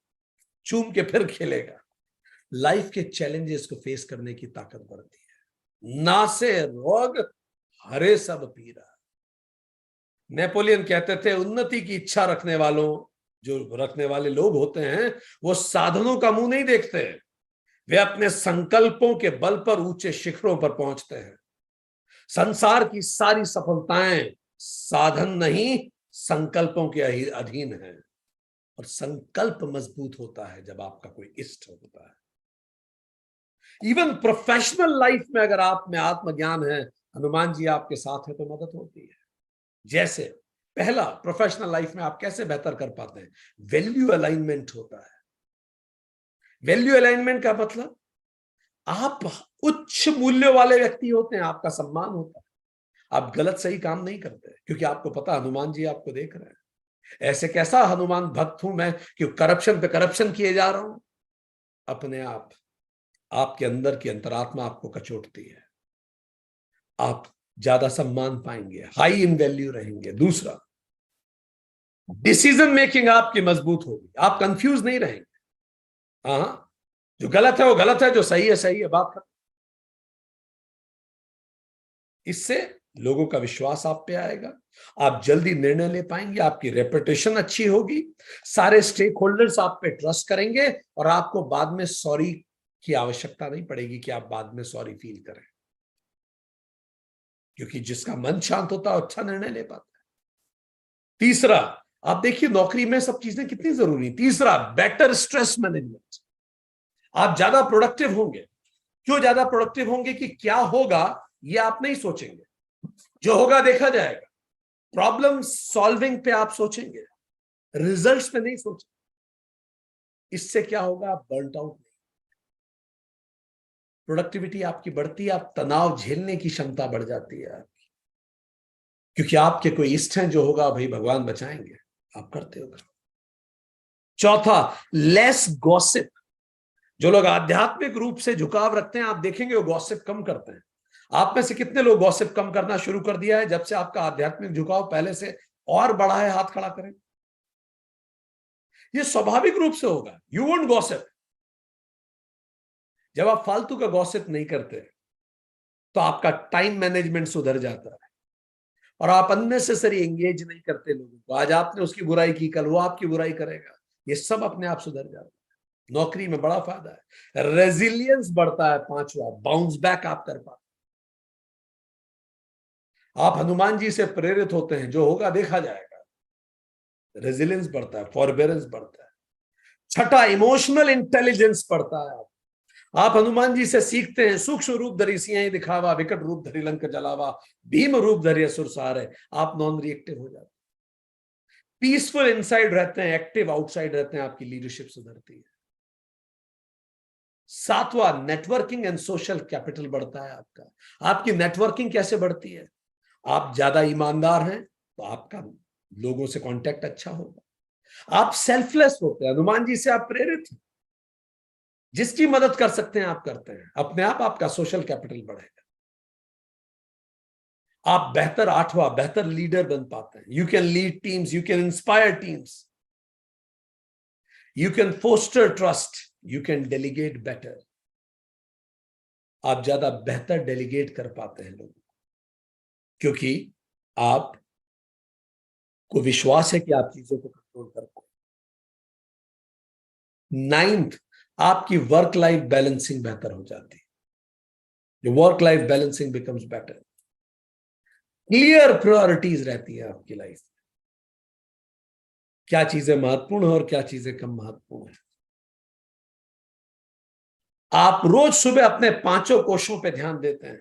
चूम के फिर खेलेगा। लाइफ के चैलेंजेस को फेस करने की ताकत बढ़ती है। नासे रोग हरे सब पीरा। नेपोलियन कहते थे, उन्नति की इच्छा रखने वाले लोग होते हैं, वो साधनों का मुंह नहीं देखते, वे अपने संकल्पों के बल पर ऊंचे शिखरों पर पहुंचते हैं। संसार की सारी सफलताएं साधन नहीं, संकल्पों के अधीन है। और संकल्प मजबूत होता है जब आपका कोई इष्ट होता है। इवन प्रोफेशनल लाइफ में अगर आप में आत्मज्ञान है, हनुमान जी आपके साथ है, तो मदद होती है। जैसे पहला, प्रोफेशनल लाइफ में आप कैसे बेहतर कर पाते हैं? वैल्यू अलाइनमेंट होता है। वैल्यू अलाइनमेंट का मतलब, आप उच्च मूल्य वाले व्यक्ति होते हैं, आपका सम्मान होता है, आप गलत सही काम नहीं करते क्योंकि आपको पता हनुमान जी आपको देख रहे हैं। ऐसे कैसा हनुमान भक्त हूं मैं कि करप्शन पे करप्शन किए जा रहा हूं? अपने आप, आपके अंदर की अंतरात्मा आपको कचोटती है। आप ज्यादा सम्मान पाएंगे, हाई इन वैल्यू रहेंगे। दूसरा, डिसीजन मेकिंग आपकी मजबूत होगी, आप कंफ्यूज नहीं रहेंगे। हाँ, जो गलत है वो गलत है, जो सही है बात खत्म। इससे लोगों का विश्वास आप पे आएगा, आप जल्दी निर्णय ले पाएंगे, आपकी रेपुटेशन अच्छी होगी, सारे स्टेक होल्डर्स आप पे ट्रस्ट करेंगे, और आपको बाद में सॉरी की आवश्यकता नहीं पड़ेगी कि आप बाद में सॉरी फील करें, क्योंकि जिसका मन शांत होता है अच्छा निर्णय ले पाता है। तीसरा, आप देखिए नौकरी में सब चीजें कितनी जरूरी। तीसरा, बेटर स्ट्रेस मैनेजमेंट। आप ज्यादा प्रोडक्टिव होंगे। क्यों ज्यादा प्रोडक्टिव होंगे? कि क्या होगा ये आप नहीं सोचेंगे, जो होगा देखा जाएगा। प्रॉब्लम सॉल्विंग पे आप सोचेंगे, रिजल्ट्स पे नहीं सोचेंगे। इससे क्या होगा? आप बर्न आउट नहीं, प्रोडक्टिविटी आपकी बढ़ती है, आप तनाव झेलने की क्षमता बढ़ जाती है आपकी, क्योंकि आपके कोई इष्ट हैं, जो होगा भाई भगवान बचाएंगे, आप करते हो। चौथा, लेस गॉसिप। जो लोग आध्यात्मिक रूप से झुकाव रखते हैं, आप देखेंगे वो गॉसिप कम करते हैं। आप में से कितने लोग गॉसिप कम करना शुरू कर दिया है जब से आपका आध्यात्मिक झुकाव पहले से और बढ़ा है? हाथ खड़ा करें। ये स्वाभाविक रूप से होगा, यू वोंट गॉसिप। जब आप फालतू का गॉसिप नहीं करते तो आपका टाइम मैनेजमेंट सुधर जाता है, और आप अननेसेसरी एंगेज नहीं करते लोगों को। आज आपने उसकी बुराई की, कल वो आपकी बुराई करेगा, ये सब अपने आप सुधर जाता है। नौकरी में बड़ा फायदा है। रेजिलियंस बढ़ता है। पांचवा, बाउंस बैक आप कर पाते। आप हनुमान जी से प्रेरित होते हैं, जो होगा देखा जाएगा। रेजिलियंस बढ़ता है, फॉरबेरेंस बढ़ता है। छठा, इमोशनल इंटेलिजेंस बढ़ता है। आप हनुमान जी से सीखते हैं, सूक्ष्म रूप धरि सिंह दिखावा, विकट रूप धरि लंक जलावा, भीम रूप धरि असुर सहारे। आप नॉन रिएक्टिव हो जाते हैं, पीसफुल इनसाइड रहते हैं, एक्टिव आउटसाइड रहते हैं, आपकी लीडरशिप सुधरती है। सातवां, नेटवर्किंग एंड सोशल कैपिटल बढ़ता है आपका। आपकी नेटवर्किंग कैसे बढ़ती है? आप ज्यादा ईमानदार हैं तो आपका लोगों से कांटेक्ट अच्छा होगा। आप सेल्फलेस होते हैं, हनुमान जी से आप प्रेरित हैं, जिसकी मदद कर सकते हैं आप करते हैं, अपने आप आपका सोशल कैपिटल बढ़ेगा। आप बेहतर, आठवां, बेहतर लीडर बन पाते हैं। You can lead teams, you can inspire teams, you can foster trust, you can delegate better. आप ज्यादा बेहतर डेलीगेट कर पाते हैं लोगों को, क्योंकि आप को विश्वास है कि आप चीजों को कंट्रोल कर पाए। नाइन्थ, आपकी वर्क लाइफ बैलेंसिंग बेहतर हो जाती है। जो work life balancing becomes better, clear priorities रहती है आपकी लाइफ में, क्या चीजें महत्वपूर्ण है और क्या चीजें कम महत्वपूर्ण है। आप रोज सुबह अपने पांचों कोशों पे ध्यान देते हैं।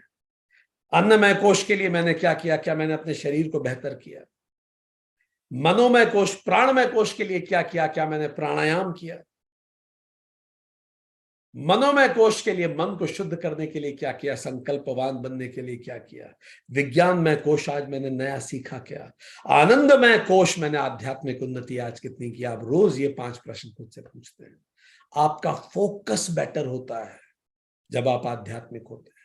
अन्नमय कोश के लिए मैंने क्या किया, क्या मैंने अपने शरीर को बेहतर किया। मनोमय कोश, प्राणमय कोश के लिए क्या किया, क्या मैंने प्राणायाम किया। मनोमय कोश के लिए मन को शुद्ध करने के लिए क्या किया, संकल्पवान बनने के लिए क्या किया। विज्ञानमय कोश आज मैंने नया सीखा क्या। आनंदमय कोश मैंने आध्यात्मिक उन्नति आज कितनी की। आप रोज ये 5 प्रश्न खुद से पूछते हैं। आपका फोकस बेटर होता है जब आप आध्यात्मिक होते हैं।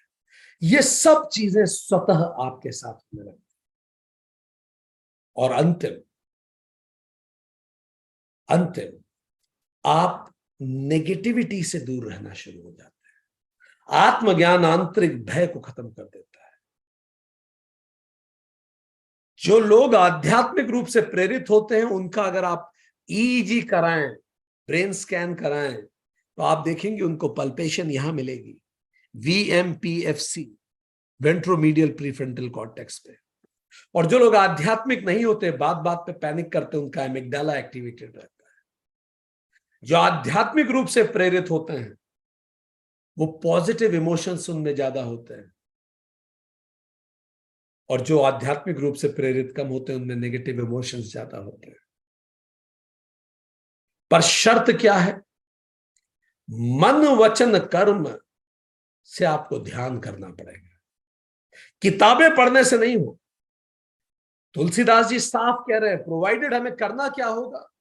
ये सब चीजें स्वतः आपके साथ होने लगती। और अंतिम आप नेगेटिविटी से दूर रहना शुरू हो जाते हैं। आत्मज्ञान आंतरिक भय को खत्म कर देता है। जो लोग आध्यात्मिक रूप से प्रेरित होते हैं, उनका अगर आप ईईजी कराएं, ब्रेन स्कैन कराएं, तो आप देखेंगे उनको पल्पेशन यहां मिलेगी, VMPFC, वेंट्रोमीडियल प्रीफ्रंटल कॉर्टेक्स पे। और जो लोग आध्यात्मिक नहीं होते, बात बात पे पैनिक करते, उनका एमिग्डाला एक्टिवेटेड रहता है। जो आध्यात्मिक रूप से प्रेरित होते हैं, वो पॉजिटिव इमोशंस उनमें ज्यादा होते हैं। और जो आध्यात्मिक रूप से प्रेरित कम होते हैं, उनमें नेगेटिव इमोशंस ज्यादा होते हैं। पर शर्त क्या है? मन वचन कर्म से आपको ध्यान करना पड़ेगा। किताबें पढ़ने से नहीं हो। तुलसीदास जी साफ कह रहे हैं, प्रोवाइडेड हमें करना क्या होगा।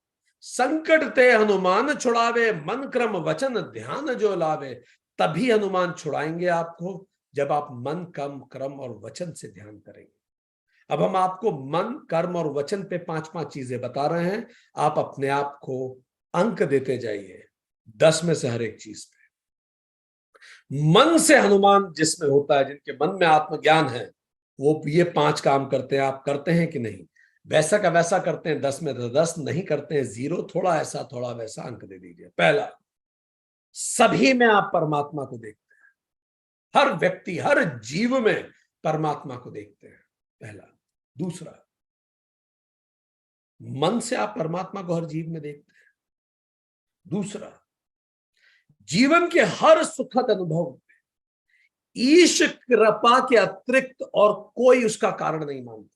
संकट ते हनुमान छुड़ावे, मन क्रम वचन ध्यान जो लावे। तभी हनुमान छुड़ाएंगे आपको, जब आप मन कम क्रम और वचन से ध्यान करेंगे। अब हम आपको मन, कर्म और वचन पे 5-5 चीजें बता रहे हैं। आप अपने आप को अंक देते जाइए, 10 में से हर एक चीज पे। मन से हनुमान जिसमें होता है, जिनके मन में आत्मज्ञान है, वो ये 5 काम करते हैं। आप करते हैं कि नहीं? वैसा का वैसा करते हैं 10 में तो 10, नहीं करते हैं 0, थोड़ा ऐसा थोड़ा वैसा, अंक दे दीजिए। पहला, सभी में आप परमात्मा को देखते हैं। हर व्यक्ति, हर जीव में परमात्मा को देखते हैं, पहला। दूसरा, मन से आप परमात्मा को हर जीव में देखते हैं। दूसरा, जीवन के हर सुखद अनुभव में ईश कृपा के अतिरिक्त और कोई उसका कारण नहीं मानता।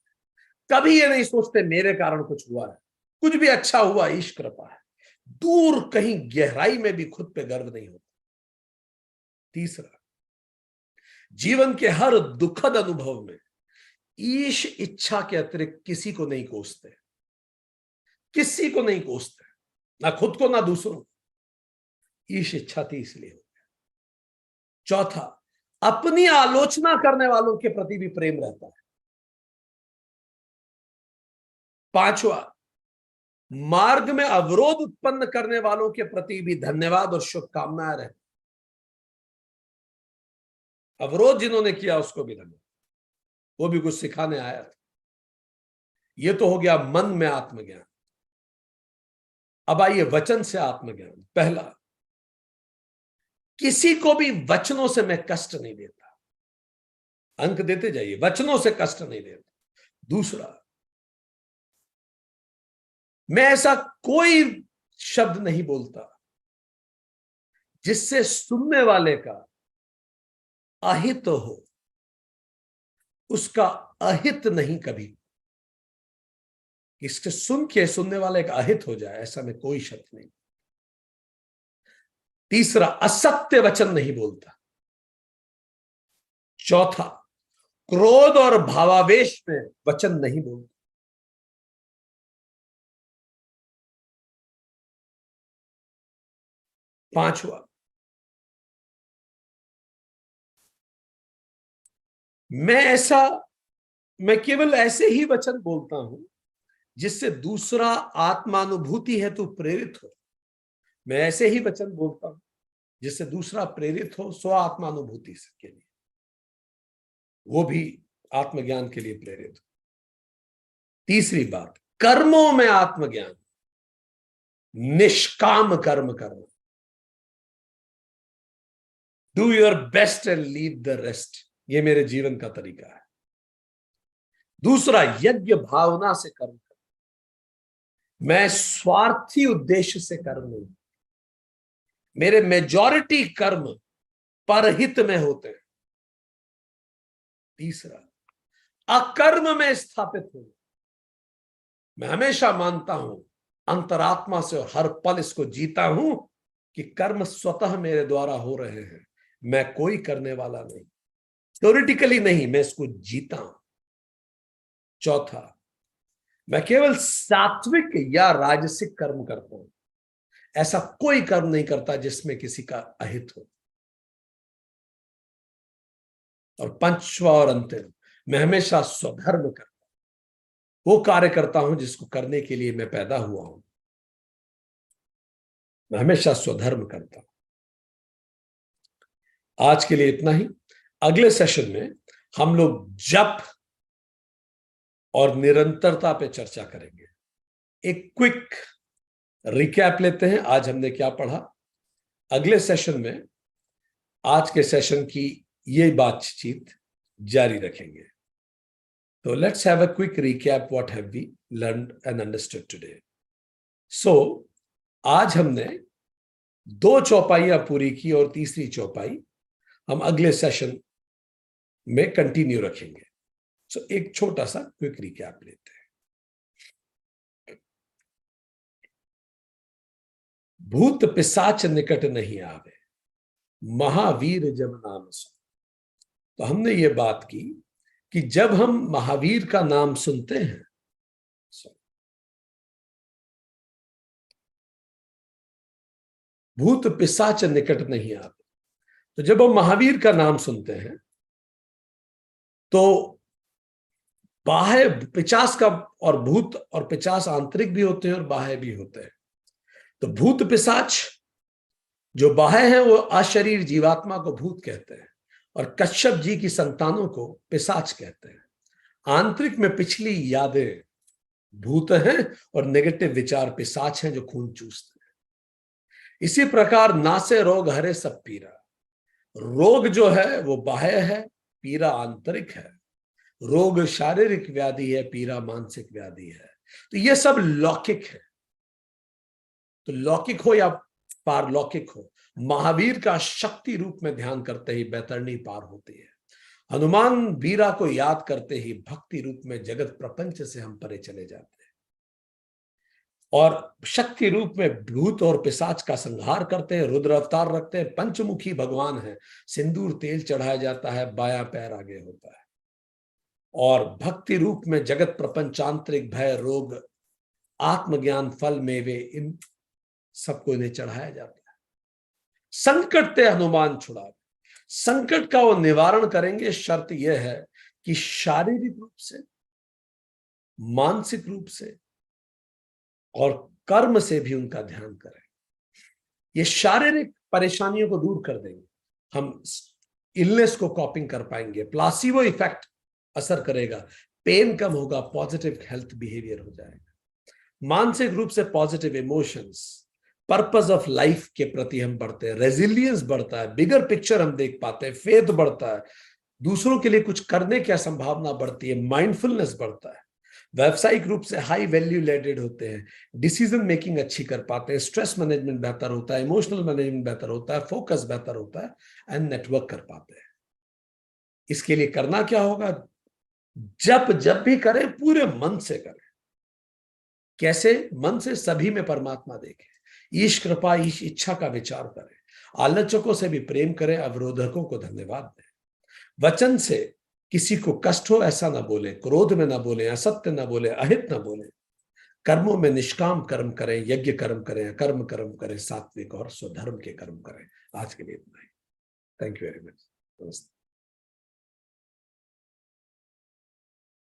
कभी ये नहीं सोचते मेरे कारण कुछ हुआ है। कुछ भी अच्छा हुआ, ईश कृपा है। दूर कहीं गहराई में भी खुद पे गर्व नहीं होता। तीसरा, जीवन के हर दुखद अनुभव में ईश इच्छा के अतिरिक्त किसी को नहीं कोसते। किसी को नहीं कोसते, ना खुद को ना दूसरों को। ईश इच्छा थी इसलिए हो गया। चौथा, अपनी आलोचना करने वालों के प्रति भी प्रेम रहता है। पांचवा, मार्ग में अवरोध उत्पन्न करने वालों के प्रति भी धन्यवाद और शुभकामनाएं रहती। अवरोध जिन्होंने किया उसको भी धन्यवाद, वो भी कुछ सिखाने आया था। ये तो हो गया मन में आत्मज्ञान। अब आइए वचन से आत्मज्ञान। पहला, किसी को भी वचनों से मैं कष्ट नहीं देता। अंक देते जाइए, वचनों से कष्ट नहीं देता। दूसरा, मैं ऐसा कोई शब्द नहीं बोलता जिससे सुनने वाले का अहित हो। उसका अहित नहीं कभी, इसके सुन के सुनने वाले का अहित हो जाए, ऐसा मैं कोई शब्द नहीं। तीसरा, असत्य वचन नहीं बोलता। चौथा, क्रोध और भावावेश में वचन नहीं बोलता। पांचवा, मैं केवल ऐसे ही वचन बोलता हूं जिससे दूसरा आत्मानुभूति हेतु प्रेरित हो। मैं ऐसे ही वचन बोलता हूं जिससे दूसरा प्रेरित हो, स्व आत्मानुभूति के लिए, वो भी आत्मज्ञान के लिए प्रेरित हो। तीसरी बात, कर्मों में आत्मज्ञान, निष्काम कर्म करना। Do your best and leave the rest, ये मेरे जीवन का तरीका है। दूसरा, यज्ञ भावना से कर्म करना। मैं स्वार्थी उद्देश्य से कर्म नहीं, मेरे मेजॉरिटी कर्म परहित में होते हैं। तीसरा, अकर्म में स्थापित हूं। मैं हमेशा मानता हूं अंतरात्मा से और हर पल इसको जीता हूं कि कर्म स्वतः मेरे द्वारा हो रहे हैं, मैं कोई करने वाला नहीं, थ्योरेटिकली नहीं, मैं इसको जीता हूं। चौथा, मैं केवल सात्विक या राजसिक कर्म करता हूं, ऐसा कोई कर्म नहीं करता जिसमें किसी का अहित हो। और पांचवा और अंतिम, मैं हमेशा स्वधर्म करता हूं, वो कार्य करता हूं जिसको करने के लिए मैं पैदा हुआ हूं। मैं हमेशा स्वधर्म करता हूं। आज के लिए इतना ही। अगले सेशन में हम लोग जप और निरंतरता पे चर्चा करेंगे। एक क्विक रिकैप लेते हैं, आज हमने क्या पढ़ा। अगले सेशन में आज के सेशन की ये बातचीत जारी रखेंगे। तो let's have a quick recap, what have we learned and understood today. So आज हमने 2 चौपाइयां पूरी की और तीसरी चौपाई हम अगले सेशन में कंटिन्यू रखेंगे। सो एक छोटा सा क्विक रिकैप लेते हैं। भूत पिशाच निकट नहीं आवे, महावीर जब नाम सुन। तो हमने ये बात की कि जब हम महावीर का नाम सुनते हैं, भूत पिशाच निकट नहीं आते। तो जब हम महावीर का नाम सुनते हैं तो बाह्य पिशाच का, और भूत और पिशाच आंतरिक भी होते हैं और बाह्य भी होते हैं। तो भूत पिशाच जो बाह्य है वो अशरीर जीवात्मा को भूत कहते हैं, और कश्यप जी की संतानों को पिशाच कहते हैं। आंतरिक में पिछली यादें भूत हैं और नेगेटिव विचार पिशाच हैं जो खून चूसते हैं। इसी प्रकार नासे रोग हरे सब पीरा, रोग जो है वो बाह्य है, पीरा आंतरिक है। रोग शारीरिक व्याधि है, पीरा मानसिक व्याधि है। तो ये सब लौकिक है। तो लौकिक हो या पारलौकिक हो, महावीर का शक्ति रूप में ध्यान करते ही बैतरणी पार होती है। हनुमान वीरा को याद करते ही भक्ति रूप में जगत प्रपंच से हम परे चले जाते हैं, और शक्ति रूप में भूत और पिशाच का संहार करते हैं, रुद्र अवतार रखते हैं, पंचमुखी भगवान है, सिंदूर तेल चढ़ाया जाता है, बायां पैर आगे होता है, और भक्ति रूप में जगत प्रपंचांतरिक भय रोग आत्मज्ञान फल मेवे इन सबको इन्हें चढ़ाया जाता है। संकट ते हनुमान छुड़ावे, संकट का वो निवारण करेंगे, शर्त यह है कि शारीरिक रूप से, मानसिक रूप से और कर्म से भी उनका ध्यान करें। ये शारीरिक परेशानियों को दूर कर देंगे, हम इलनेस को कॉपिंग कर पाएंगे, प्लासिबो इफेक्ट असर करेगा, पेन कम होगा, पॉजिटिव हेल्थ बिहेवियर हो जाएगा। मानसिक रूप से positive emotions, purpose of life के प्रति हम बढ़ते हैं, रेजिलियंस बढ़ता है, बिगर पिक्चर हम देख पाते हैं, फेथ बढ़ता है, दूसरों के लिए कुछ करने की संभावना बढ़ती है, माइंडफुलनेस बढ़ता है, व्यावसायिक रूप से हाई वैल्यू लेडेड होते हैं, डिसीजन मेकिंग अच्छी कर पाते हैं, स्ट्रेस मैनेजमेंट बेहतर होता है, इमोशनल मैनेजमेंट बेहतर होता है, फोकस बेहतर होता है, एंड नेटवर्क कर पाते हैं। इसके लिए करना क्या होगा? जब भी करें पूरे मन से करें। कैसे? मन से सभी में परमात्मा देखें, ईश कृपा ईश इच्छा का विचार करें, आलोचकों से भी प्रेम करें, अवरोधकों को धन्यवाद दें, वचन से किसी को कष्ट हो ऐसा ना बोले, क्रोध में ना बोले, असत्य ना बोले, अहित ना बोले, कर्मों में निष्काम कर्म करें, यज्ञ कर्म करें, कर्म कर्म करें, सात्विक और स्वधर्म के कर्म करें। आज के लिए इतना ही। Thank you very much. नमस्ते।